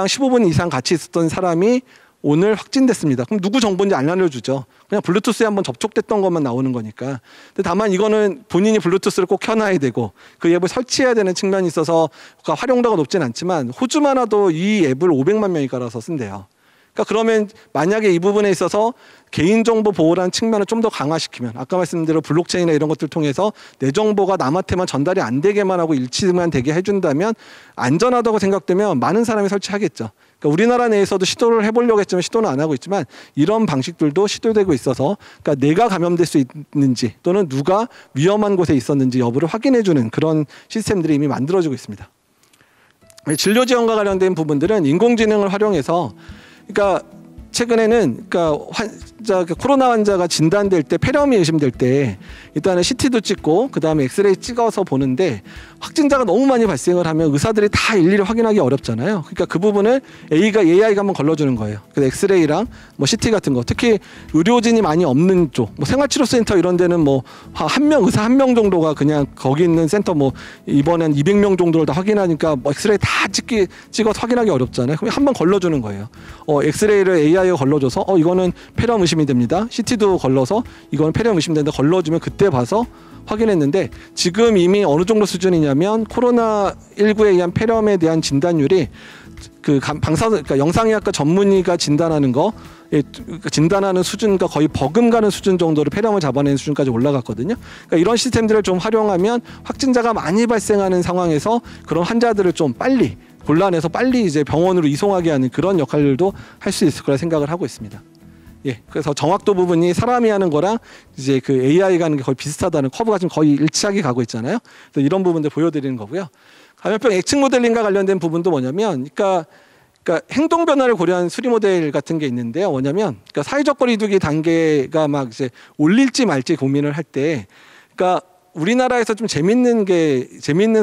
A: 15분 이상 같이 있었던 사람이 오늘 확진됐습니다. 그럼 누구 정보인지 안 알려주죠. 그냥 블루투스에 한번 접촉됐던 것만 나오는 거니까. 근데 다만 이거는 본인이 블루투스를 꼭 켜놔야 되고 그 앱을 설치해야 되는 측면이 있어서 활용도가 높진 않지만 호주만 와도 이 앱을 500만 명이 깔아서 쓴대요. 그러니까 그러면 만약에 이 부분에 있어서 개인정보 보호라는 측면을 좀 더 강화시키면 아까 말씀드린 블록체인이나 이런 것들 통해서 내 정보가 남한테만 전달이 안 되게만 하고 일치만 되게 해준다면 안전하다고 생각되면 많은 사람이 설치하겠죠. 그러니까 우리나라 내에서도 시도를 해보려고 했지만 시도는 안 하고 있지만 이런 방식들도 시도되고 있어서 그러니까 내가 감염될 수 있는지 또는 누가 위험한 곳에 있었는지 여부를 확인해주는 그런 시스템들이 이미 만들어지고 있습니다. 진료 지원과 관련된 부분들은 인공지능을 활용해서 그러니까 최근에는 그러니까 코로나 환자가 진단될 때 폐렴이 의심될 때 일단은 CT도 찍고 그 다음에 엑스레이 찍어서 보는데 확진자가 너무 많이 발생을 하면 의사들이 다 일일이 확인하기 어렵잖아요. 그러니까 그 부분을 AI가 한번 걸러주는 거예요. 그래서 엑스레이랑 뭐 CT 같은 거, 특히 의료진이 많이 없는 쪽, 뭐 생활치료센터 이런 데는 뭐 의사 한 명 정도가 그냥 거기 있는 센터 뭐 이번엔 200명 정도를 다 확인하니까 뭐 엑스레이 다 찍어서 확인하기 어렵잖아요. 그럼 한번 걸러주는 거예요. 엑스레이를 AI가 걸러줘서 이거는 폐렴 의심이 됩니다. CT도 걸러서 이거는 폐렴 의심된다 걸러주면 그때 봐서 확인했는데 지금 이미 어느 정도 수준이냐면 코로나19에 의한 폐렴에 대한 진단율이 그러니까 영상의학과 전문의가 진단하는 거 진단하는 수준과 거의 버금가는 수준 정도로 폐렴을 잡아내는 수준까지 올라갔거든요. 그러니까 이런 시스템들을 좀 활용하면 확진자가 많이 발생하는 상황에서 그런 환자들을 좀 빨리 골라내서 빨리 이제 병원으로 이송하게 하는 그런 역할들도 할 수 있을 거라 생각을 하고 있습니다. 그래서 정확도 부분이 사람이 하는 거랑 이제 그 AI가 하는 게 거의 비슷하다는 커브가 지금 거의 일치하게 가고 있잖아요. 그래서 이런 부분들 보여드리는 거고요. 감염병 액측 모델링과 관련된 부분도 뭐냐면, 그러니까 행동 변화를 고려한 수리 모델 같은 게 있는데요. 뭐냐면, 그러니까 사회적 거리두기 단계가 막 이제 올릴지 말지 고민을 할 때, 그러니까 우리나라에서 좀 재밌는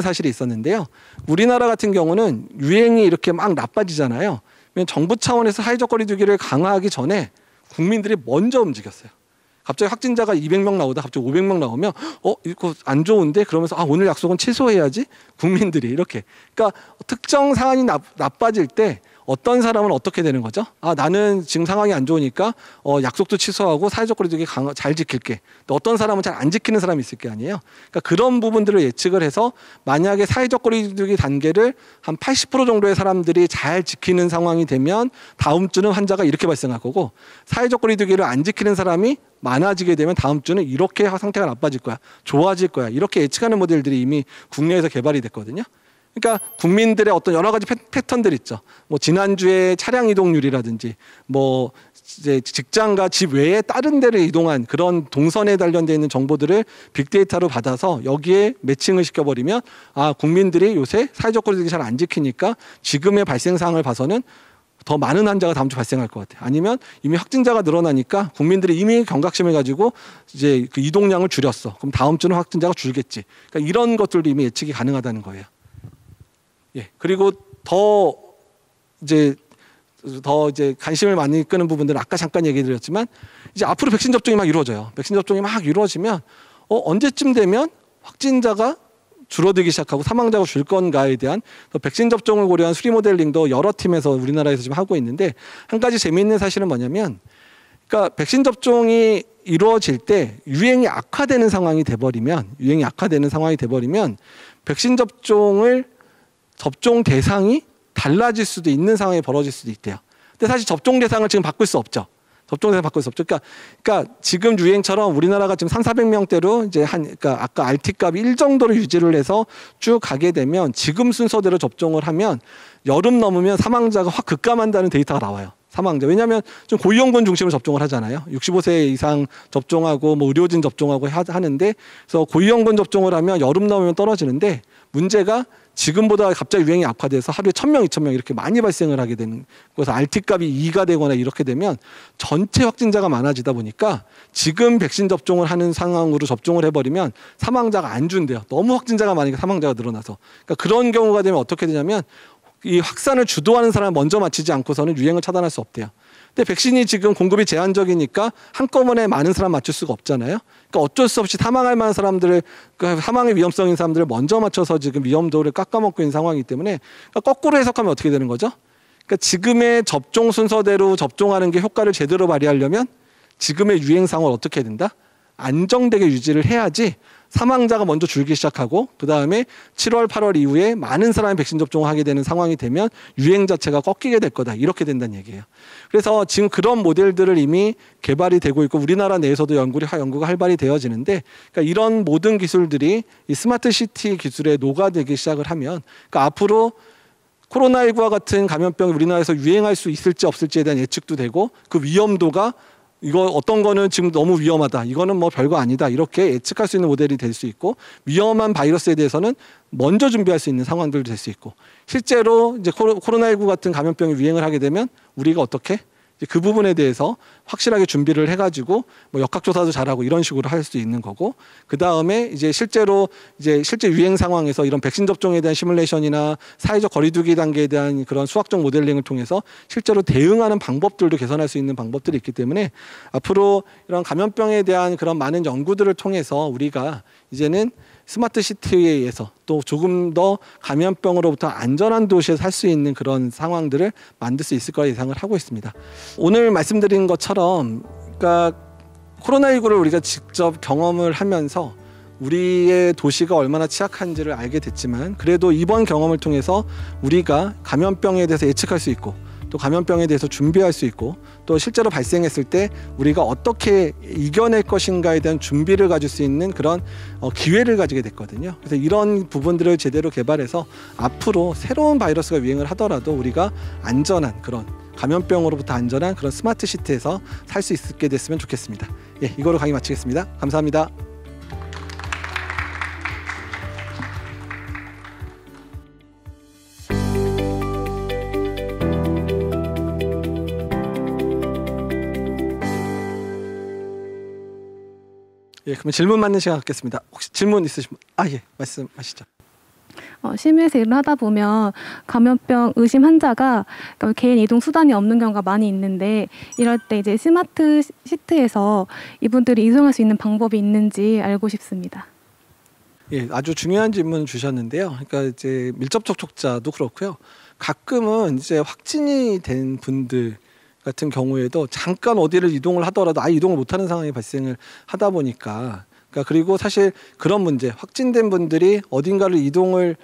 A: 사실이 있었는데요. 우리나라 같은 경우는 유행이 이렇게 막 나빠지잖아요. 정부 차원에서 사회적 거리두기를 강화하기 전에 국민들이 먼저 움직였어요. 갑자기 확진자가 200명 나오다 갑자기 500명 나오면 이거 안 좋은데 그러면서 오늘 약속은 취소해야지 국민들이 이렇게. 그러니까 특정 상황이 나빠질 때 어떤 사람은 어떻게 되는 거죠? 나는 지금 상황이 안 좋으니까 약속도 취소하고 사회적 거리두기 잘 지킬게. 또 어떤 사람은 잘 안 지키는 사람이 있을 게 아니에요. 그러니까 그런 부분들을 예측을 해서 만약에 사회적 거리두기 단계를 한 80% 정도의 사람들이 잘 지키는 상황이 되면 다음 주는 환자가 이렇게 발생할 거고, 사회적 거리두기를 안 지키는 사람이 많아지게 되면 다음 주는 이렇게 상태가 나빠질 거야, 좋아질 거야, 이렇게 예측하는 모델들이 이미 국내에서 개발이 됐거든요. 그러니까 국민들의 어떤 여러 가지 패턴들 있죠. 뭐 지난주에 차량 이동률이라든지 뭐 이제 직장과 집 외에 다른 데를 이동한 그런 동선에 관련되어 있는 정보들을 빅데이터로 받아서 여기에 매칭을 시켜버리면 국민들이 요새 사회적 거리두기 잘 안 지키니까 지금의 발생 사항을 봐서는 더 많은 환자가 다음 주 발생할 것 같아요. 아니면 이미 확진자가 늘어나니까 국민들이 이미 경각심을 가지고 이제 그 이동량을 줄였어. 그럼 다음 주는 확진자가 줄겠지. 그러니까 이런 것들도 이미 예측이 가능하다는 거예요. 그리고 더 이제 관심을 많이 끄는 부분들은 아까 잠깐 얘기 드렸지만 이제 앞으로 백신 접종이 막 이루어져요. 백신 접종이 막 이루어지면 언제쯤 되면 확진자가 줄어들기 시작하고 사망자가 줄 건가에 대한 백신 접종을 고려한 수리 모델링도 여러 팀에서 우리나라에서 지금 하고 있는데, 한 가지 재미있는 사실은 뭐냐면, 그러니까 백신 접종이 이루어질 때 유행이 악화되는 상황이 돼버리면 백신 접종 대상이 달라질 수도 있는 상황이 벌어질 수도 있대요. 근데 사실 접종 대상을 지금 바꿀 수 없죠. 그러니까 지금 유행처럼 우리나라가 지금 300~400명대로 이제 그러니까 아까 RT 값이 1 정도로 유지를 해서 쭉 가게 되면 지금 순서대로 접종을 하면 여름 넘으면 사망자가 확 급감한다는 데이터가 나와요. 사망자. 왜냐하면 좀 고위험군 중심으로 접종을 하잖아요. 65세 이상 접종하고 뭐 의료진 접종하고 하는데, 그래서 고위험군 접종을 하면 여름 넘으면 떨어지는데, 문제가 지금보다 갑자기 유행이 악화돼서 하루에 1000명, 2000명 이렇게 많이 발생을 하게 되는, 그래서 RT 값이 2가 되거나 이렇게 되면 전체 확진자가 많아지다 보니까 지금 백신 접종을 하는 상황으로 접종을 해버리면 사망자가 안 준대요. 너무 확진자가 많으니까 사망자가 늘어나서. 그러니까 그런 경우가 되면 어떻게 되냐면 이 확산을 주도하는 사람을 먼저 맞히지 않고서는 유행을 차단할 수 없대요. 근데 백신이 지금 공급이 제한적이니까 한꺼번에 많은 사람 맞출 수가 없잖아요. 그러니까 어쩔 수 없이 사망할 만한 사람들을, 그러니까 사망의 위험성인 사람들을 먼저 맞춰서 지금 위험도를 깎아먹고 있는 상황이기 때문에, 그러니까 거꾸로 해석하면 어떻게 되는 거죠? 그러니까 지금의 접종 순서대로 접종하는 게 효과를 제대로 발휘하려면 지금의 유행 상황을 어떻게 해야 된다? 안정되게 유지를 해야지 사망자가 먼저 줄기 시작하고 그 다음에 7월, 8월 이후에 많은 사람이 백신 접종을 하게 되는 상황이 되면 유행 자체가 꺾이게 될 거다. 이렇게 된다는 얘기예요. 그래서 지금 그런 모델들을 이미 개발이 되고 있고 우리나라 내에서도 연구가 활발히 되어지는데, 그러니까 이런 모든 기술들이 이 스마트 시티 기술에 녹아들기 시작을 하면, 그러니까 앞으로 코로나19와 같은 감염병이 우리나라에서 유행할 수 있을지 없을지에 대한 예측도 되고, 그 위험도가 이거 어떤 거는 지금 너무 위험하다, 이거는 뭐 별거 아니다, 이렇게 예측할 수 있는 모델이 될 수 있고, 위험한 바이러스에 대해서는 먼저 준비할 수 있는 상황들도 될 수 있고, 실제로 이제 코로나19 같은 감염병이 유행을 하게 되면 우리가 어떻게 그 부분에 대해서 확실하게 준비를 해가지고 뭐 역학조사도 잘하고 이런 식으로 할 수 있는 거고, 그 다음에 이제 실제 유행 상황에서 이런 백신 접종에 대한 시뮬레이션이나 사회적 거리두기 단계에 대한 그런 수학적 모델링을 통해서 실제로 대응하는 방법들도 개선할 수 있는 방법들이 있기 때문에, 앞으로 이런 감염병에 대한 그런 많은 연구들을 통해서 우리가 이제는 스마트 시티에 의해서 또 조금 더 감염병으로부터 안전한 도시에서 살 수 있는 그런 상황들을 만들 수 있을 거라 예상을 하고 있습니다. 오늘 말씀드린 것처럼, 그러니까 코로나19를 우리가 직접 경험을 하면서 우리의 도시가 얼마나 취약한지를 알게 됐지만, 그래도 이번 경험을 통해서 우리가 감염병에 대해서 예측할 수 있고 또 감염병에 대해서 준비할 수 있고, 또 실제로 발생했을 때 우리가 어떻게 이겨낼 것인가에 대한 준비를 가질 수 있는 그런 기회를 가지게 됐거든요. 그래서 이런 부분들을 제대로 개발해서 앞으로 새로운 바이러스가 유행을 하더라도 우리가 안전한 그런 감염병으로부터 안전한 그런 스마트 시티에서 살 수 있게 됐으면 좋겠습니다. 예, 이거로 강의 마치겠습니다. 감사합니다. 예, 그러면 질문 받는 시간 갖겠습니다. 혹시 질문 있으신 분? 예, 말씀하시죠.
B: 심의에서 일을 하다 보면 감염병 의심 환자가 개인 이동 수단이 없는 경우가 많이 있는데 이럴 때 이제 스마트 시트에서 이분들이 이동할 수 있는 방법이 있는지 알고 싶습니다.
A: 예, 아주 중요한 질문 주셨는데요. 그러니까 이제 밀접 접촉자도 그렇고요. 가끔은 이제 확진이 된 분들 같은 경우에도 잠깐 어디를 이동을 하더라도 아예 이동을 못하는 상황이 발생을 하다 보니까 그러니까 그리고 사실 그런 문제 확진된 분들이 어딘가를 이동을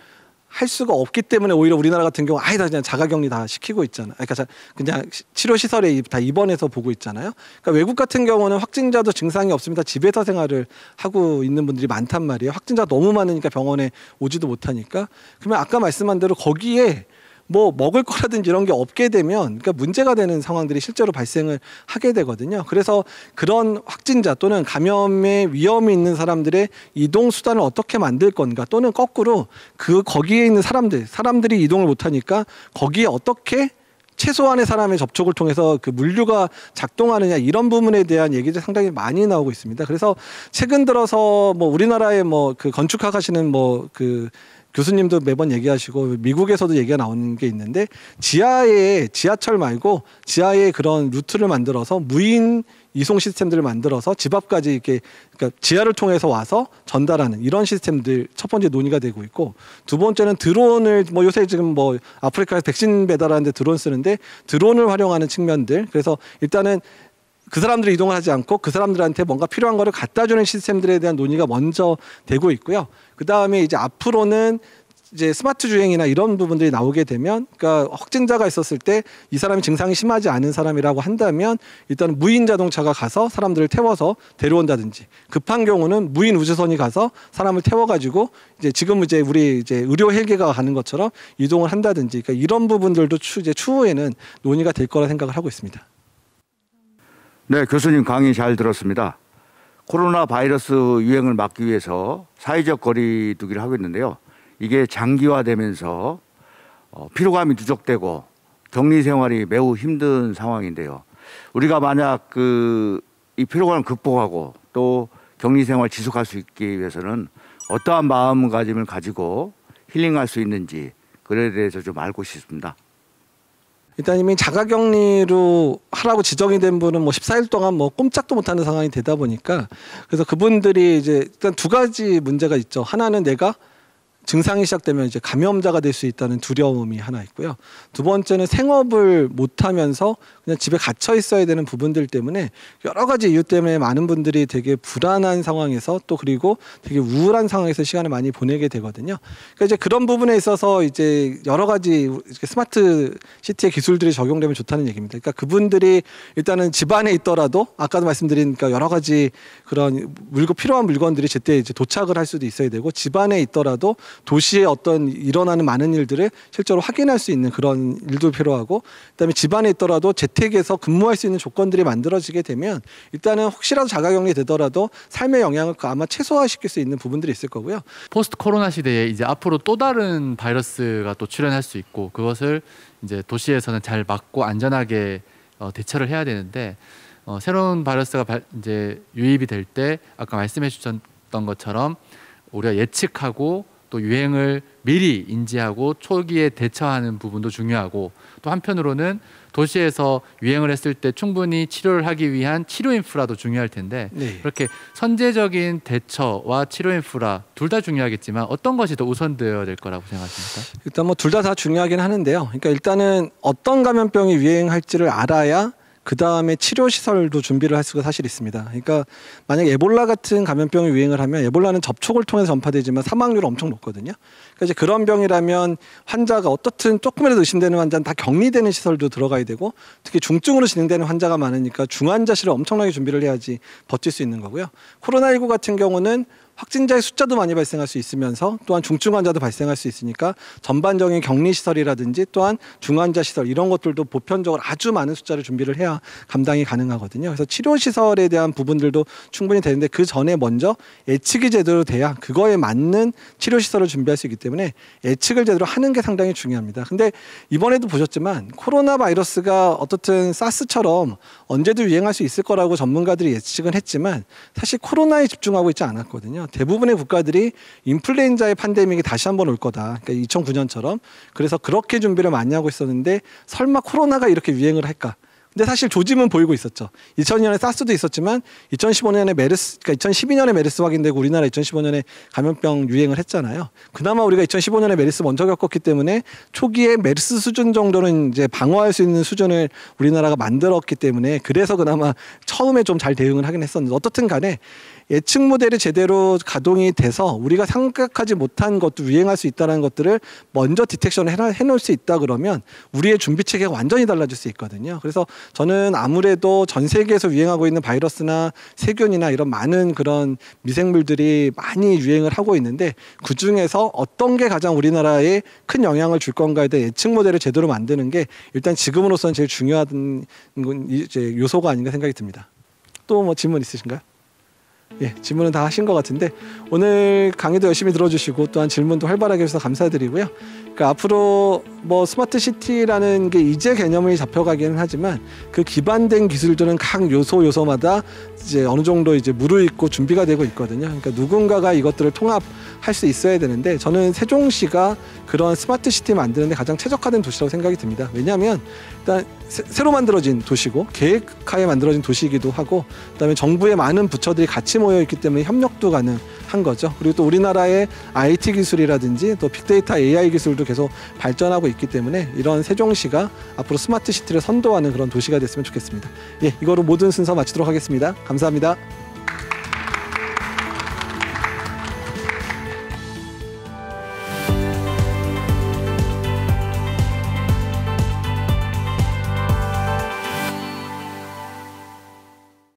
A: 할 수가 없기 때문에 오히려 우리나라 같은 경우 아예 다 그냥 자가격리 다 시키고 있잖아요. 그러니까 그냥 치료 시설에 다 입원해서 보고 있잖아요. 그러니까 외국 같은 경우는 확진자도 증상이 없으면 다 집에서 생활을 하고 있는 분들이 많단 말이에요. 확진자 너무 많으니까 병원에 오지도 못하니까. 그러면 아까 말씀한 대로 거기에 뭐 먹을 거라든지 이런 게 없게 되면 그러니까 문제가 되는 상황들이 실제로 발생을 하게 되거든요. 그래서 그런 확진자 또는 감염의 위험이 있는 사람들의 이동 수단을 어떻게 만들 건가 또는 거꾸로 거기에 있는 사람들이 이동을 못 하니까 거기에 어떻게 최소한의 사람의 접촉을 통해서 그 물류가 작동하느냐 이런 부분에 대한 얘기들이 상당히 많이 나오고 있습니다. 그래서 최근 들어서 뭐 우리나라의 뭐 그 건축학하시는 뭐 그 교수님도 매번 얘기하시고 미국에서도 얘기가 나오는 게 있는데 지하에 지하철 말고 지하에 그런 루트를 만들어서 무인 이송 시스템들을 만들어서 집 앞까지 이렇게 그러니까 지하를 통해서 와서 전달하는 이런 시스템들 첫 번째 논의가 되고 있고 두 번째는 드론을 뭐 요새 지금 뭐 아프리카에서 백신 배달하는데 드론 쓰는데 드론을 활용하는 측면들 그래서 일단은 그 사람들이 이동을 하지 않고 그 사람들한테 뭔가 필요한 거를 갖다 주는 시스템들에 대한 논의가 먼저 되고 있고요. 그다음에 이제 앞으로는 이제 스마트 주행이나 이런 부분들이 나오게 되면 그러니까 확진자가 있었을 때 이 사람이 증상이 심하지 않은 사람이라고 한다면 일단 무인 자동차가 가서 사람들을 태워서 데려온다든지 급한 경우는 무인 우주선이 가서 사람을 태워가지고 이제 지금 이제 우리 이제 의료 헬기가 가는 것처럼 이동을 한다든지 그러니까 이런 부분들도 이제 추후에는 논의가 될 거라 생각을 하고 있습니다.
C: 네, 교수님 강의 잘 들었습니다. 코로나 바이러스 유행을 막기 위해서 사회적 거리 두기를 하고 있는데요. 이게 장기화되면서 피로감이 누적되고 격리 생활이 매우 힘든 상황인데요. 우리가 만약 이 피로감을 극복하고 또 격리 생활 지속할 수 있기 위해서는 어떠한 마음가짐을 가지고 힐링할 수 있는지 그에 대해서 좀 알고 싶습니다.
A: 일단 이미 자가격리로 하라고 지정이 된 분은 뭐 14일 동안 뭐 꼼짝도 못하는 상황이 되다 보니까 그래서 그분들이 이제 일단 두 가지 문제가 있죠. 하나는 내가 증상이 시작되면 이제 감염자가 될 수 있다는 두려움이 하나 있고요. 두 번째는 생업을 못하면서 그냥 집에 갇혀 있어야 되는 부분들 때문에 여러 가지 이유 때문에 많은 분들이 되게 불안한 상황에서 또 그리고 되게 우울한 상황에서 시간을 많이 보내게 되거든요. 그러니까 이제 그런 부분에 있어서 이제 여러 가지 스마트 시티의 기술들이 적용되면 좋다는 얘기입니다. 그러니까 그분들이 일단은 집 안에 있더라도 아까도 말씀드린 그러니까 여러 가지 그런 필요한 물건들이 제때 이제 도착을 할 수도 있어야 되고 집 안에 있더라도 도시에 어떤 일어나는 많은 일들을 실제로 확인할 수 있는 그런 일도 필요하고 그다음에 집안에 있더라도 재택에서 근무할 수 있는 조건들이 만들어지게 되면 일단은 혹시라도 자가격리 되더라도 삶의 영향을 아마 최소화시킬 수 있는 부분들이 있을 거고요.
D: 포스트 코로나 시대에 이제 앞으로 또 다른 바이러스가 또 출현할 수 있고 그것을 이제 도시에서는 잘 막고 안전하게 대처를 해야 되는데 새로운 바이러스가 이제 유입이 될 때 아까 말씀해 주셨던 것처럼 우리가 예측하고 또 유행을 미리 인지하고 초기에 대처하는 부분도 중요하고 또 한편으로는 도시에서 유행을 했을 때 충분히 치료를 하기 위한 치료 인프라도 중요할 텐데
A: 네.
D: 그렇게 선제적인 대처와 치료 인프라 둘 다 중요하겠지만 어떤 것이 더 우선되어야 될 거라고 생각하십니까?
A: 일단 뭐 둘 다 중요하긴 하는데요. 그러니까 일단은 어떤 감염병이 유행할지를 알아야 그 다음에 치료 시설도 준비를 할 수가 사실 있습니다. 그러니까 만약 에볼라 같은 감염병이 유행을 하면 에볼라는 접촉을 통해서 전파되지만 사망률이 엄청 높거든요. 그러니까 이제 그런 병이라면 환자가 어떻든 조금이라도 의심되는 환자는 다 격리되는 시설도 들어가야 되고 특히 중증으로 진행되는 환자가 많으니까 중환자실을 엄청나게 준비를 해야지 버틸 수 있는 거고요. 코로나19 같은 경우는 확진자의 숫자도 많이 발생할 수 있으면서 또한 중증 환자도 발생할 수 있으니까 전반적인 격리 시설이라든지 또한 중환자 시설 이런 것들도 보편적으로 아주 많은 숫자를 준비를 해야 감당이 가능하거든요. 그래서 치료 시설에 대한 부분들도 충분히 되는데 그 전에 먼저 예측이 제대로 돼야 그거에 맞는 치료 시설을 준비할 수 있기 때문에 예측을 제대로 하는 게 상당히 중요합니다. 근데 이번에도 보셨지만 코로나 바이러스가 어떻든 사스처럼 언제도 유행할 수 있을 거라고 전문가들이 예측은 했지만 사실 코로나에 집중하고 있지 않았거든요. 있거든요. 대부분의 국가들이 인플루엔자의 팬데믹이 다시 한번 올 거다. 그러니까 2009년처럼. 그래서 그렇게 준비를 많이 하고 있었는데 설마 코로나가 이렇게 유행을 할까? 근데 사실 조짐은 보이고 있었죠. 2002년에 사스도 있었지만 2015년에 메르스, 그러니까 2012년에 메르스 확인되고 우리나라 2015년에 감염병 유행을 했잖아요. 그나마 우리가 2015년에 메르스 먼저 겪었기 때문에 초기에 메르스 수준 정도는 이제 방어할 수 있는 수준을 우리나라가 만들었기 때문에 그래서 그나마 처음에 좀 잘 대응을 하긴 했었는데 어떻든 간에 예측 모델이 제대로 가동이 돼서 우리가 생각하지 못한 것도 유행할 수 있다는 것들을 먼저 디텍션을 해놓을 수 있다 그러면 우리의 준비 체계가 완전히 달라질 수 있거든요. 그래서 저는 아무래도 전 세계에서 유행하고 있는 바이러스나 세균이나 이런 많은 그런 미생물들이 많이 유행을 하고 있는데 그중에서 어떤 게 가장 우리나라에 큰 영향을 줄 건가에 대한 예측 모델을 제대로 만드는 게 일단 지금으로서는 제일 중요한 이제 요소가 아닌가 생각이 듭니다. 또 뭐 질문 있으신가요? 예, 질문은 다 하신 것 같은데 오늘 강의도 열심히 들어주시고 또한 질문도 활발하게 해주셔서 감사드리고요. 그러니까 앞으로 뭐 스마트 시티라는 게 이제 개념이 잡혀가기는 하지만 그 기반된 기술들은 각 요소마다 이제 어느 정도 이제 무르익고 준비가 되고 있거든요. 그러니까 누군가가 이것들을 통합할 수 있어야 되는데 저는 세종시가 그런 스마트 시티 만드는데 가장 최적화된 도시라고 생각이 듭니다. 왜냐하면 일단 새로 만들어진 도시고 계획하에 만들어진 도시이기도 하고 그다음에 정부의 많은 부처들이 같이 모여 있기 때문에 협력도 가능한 거죠. 그리고 또 우리나라의 IT 기술이라든지 또 빅데이터 AI 기술도 계속 발전하고 있기 때문에 이런 세종시가 앞으로 스마트 시티를 선도하는 그런 도시가 됐으면 좋겠습니다. 예, 이거로 모든 순서 마치도록 하겠습니다. 감사합니다.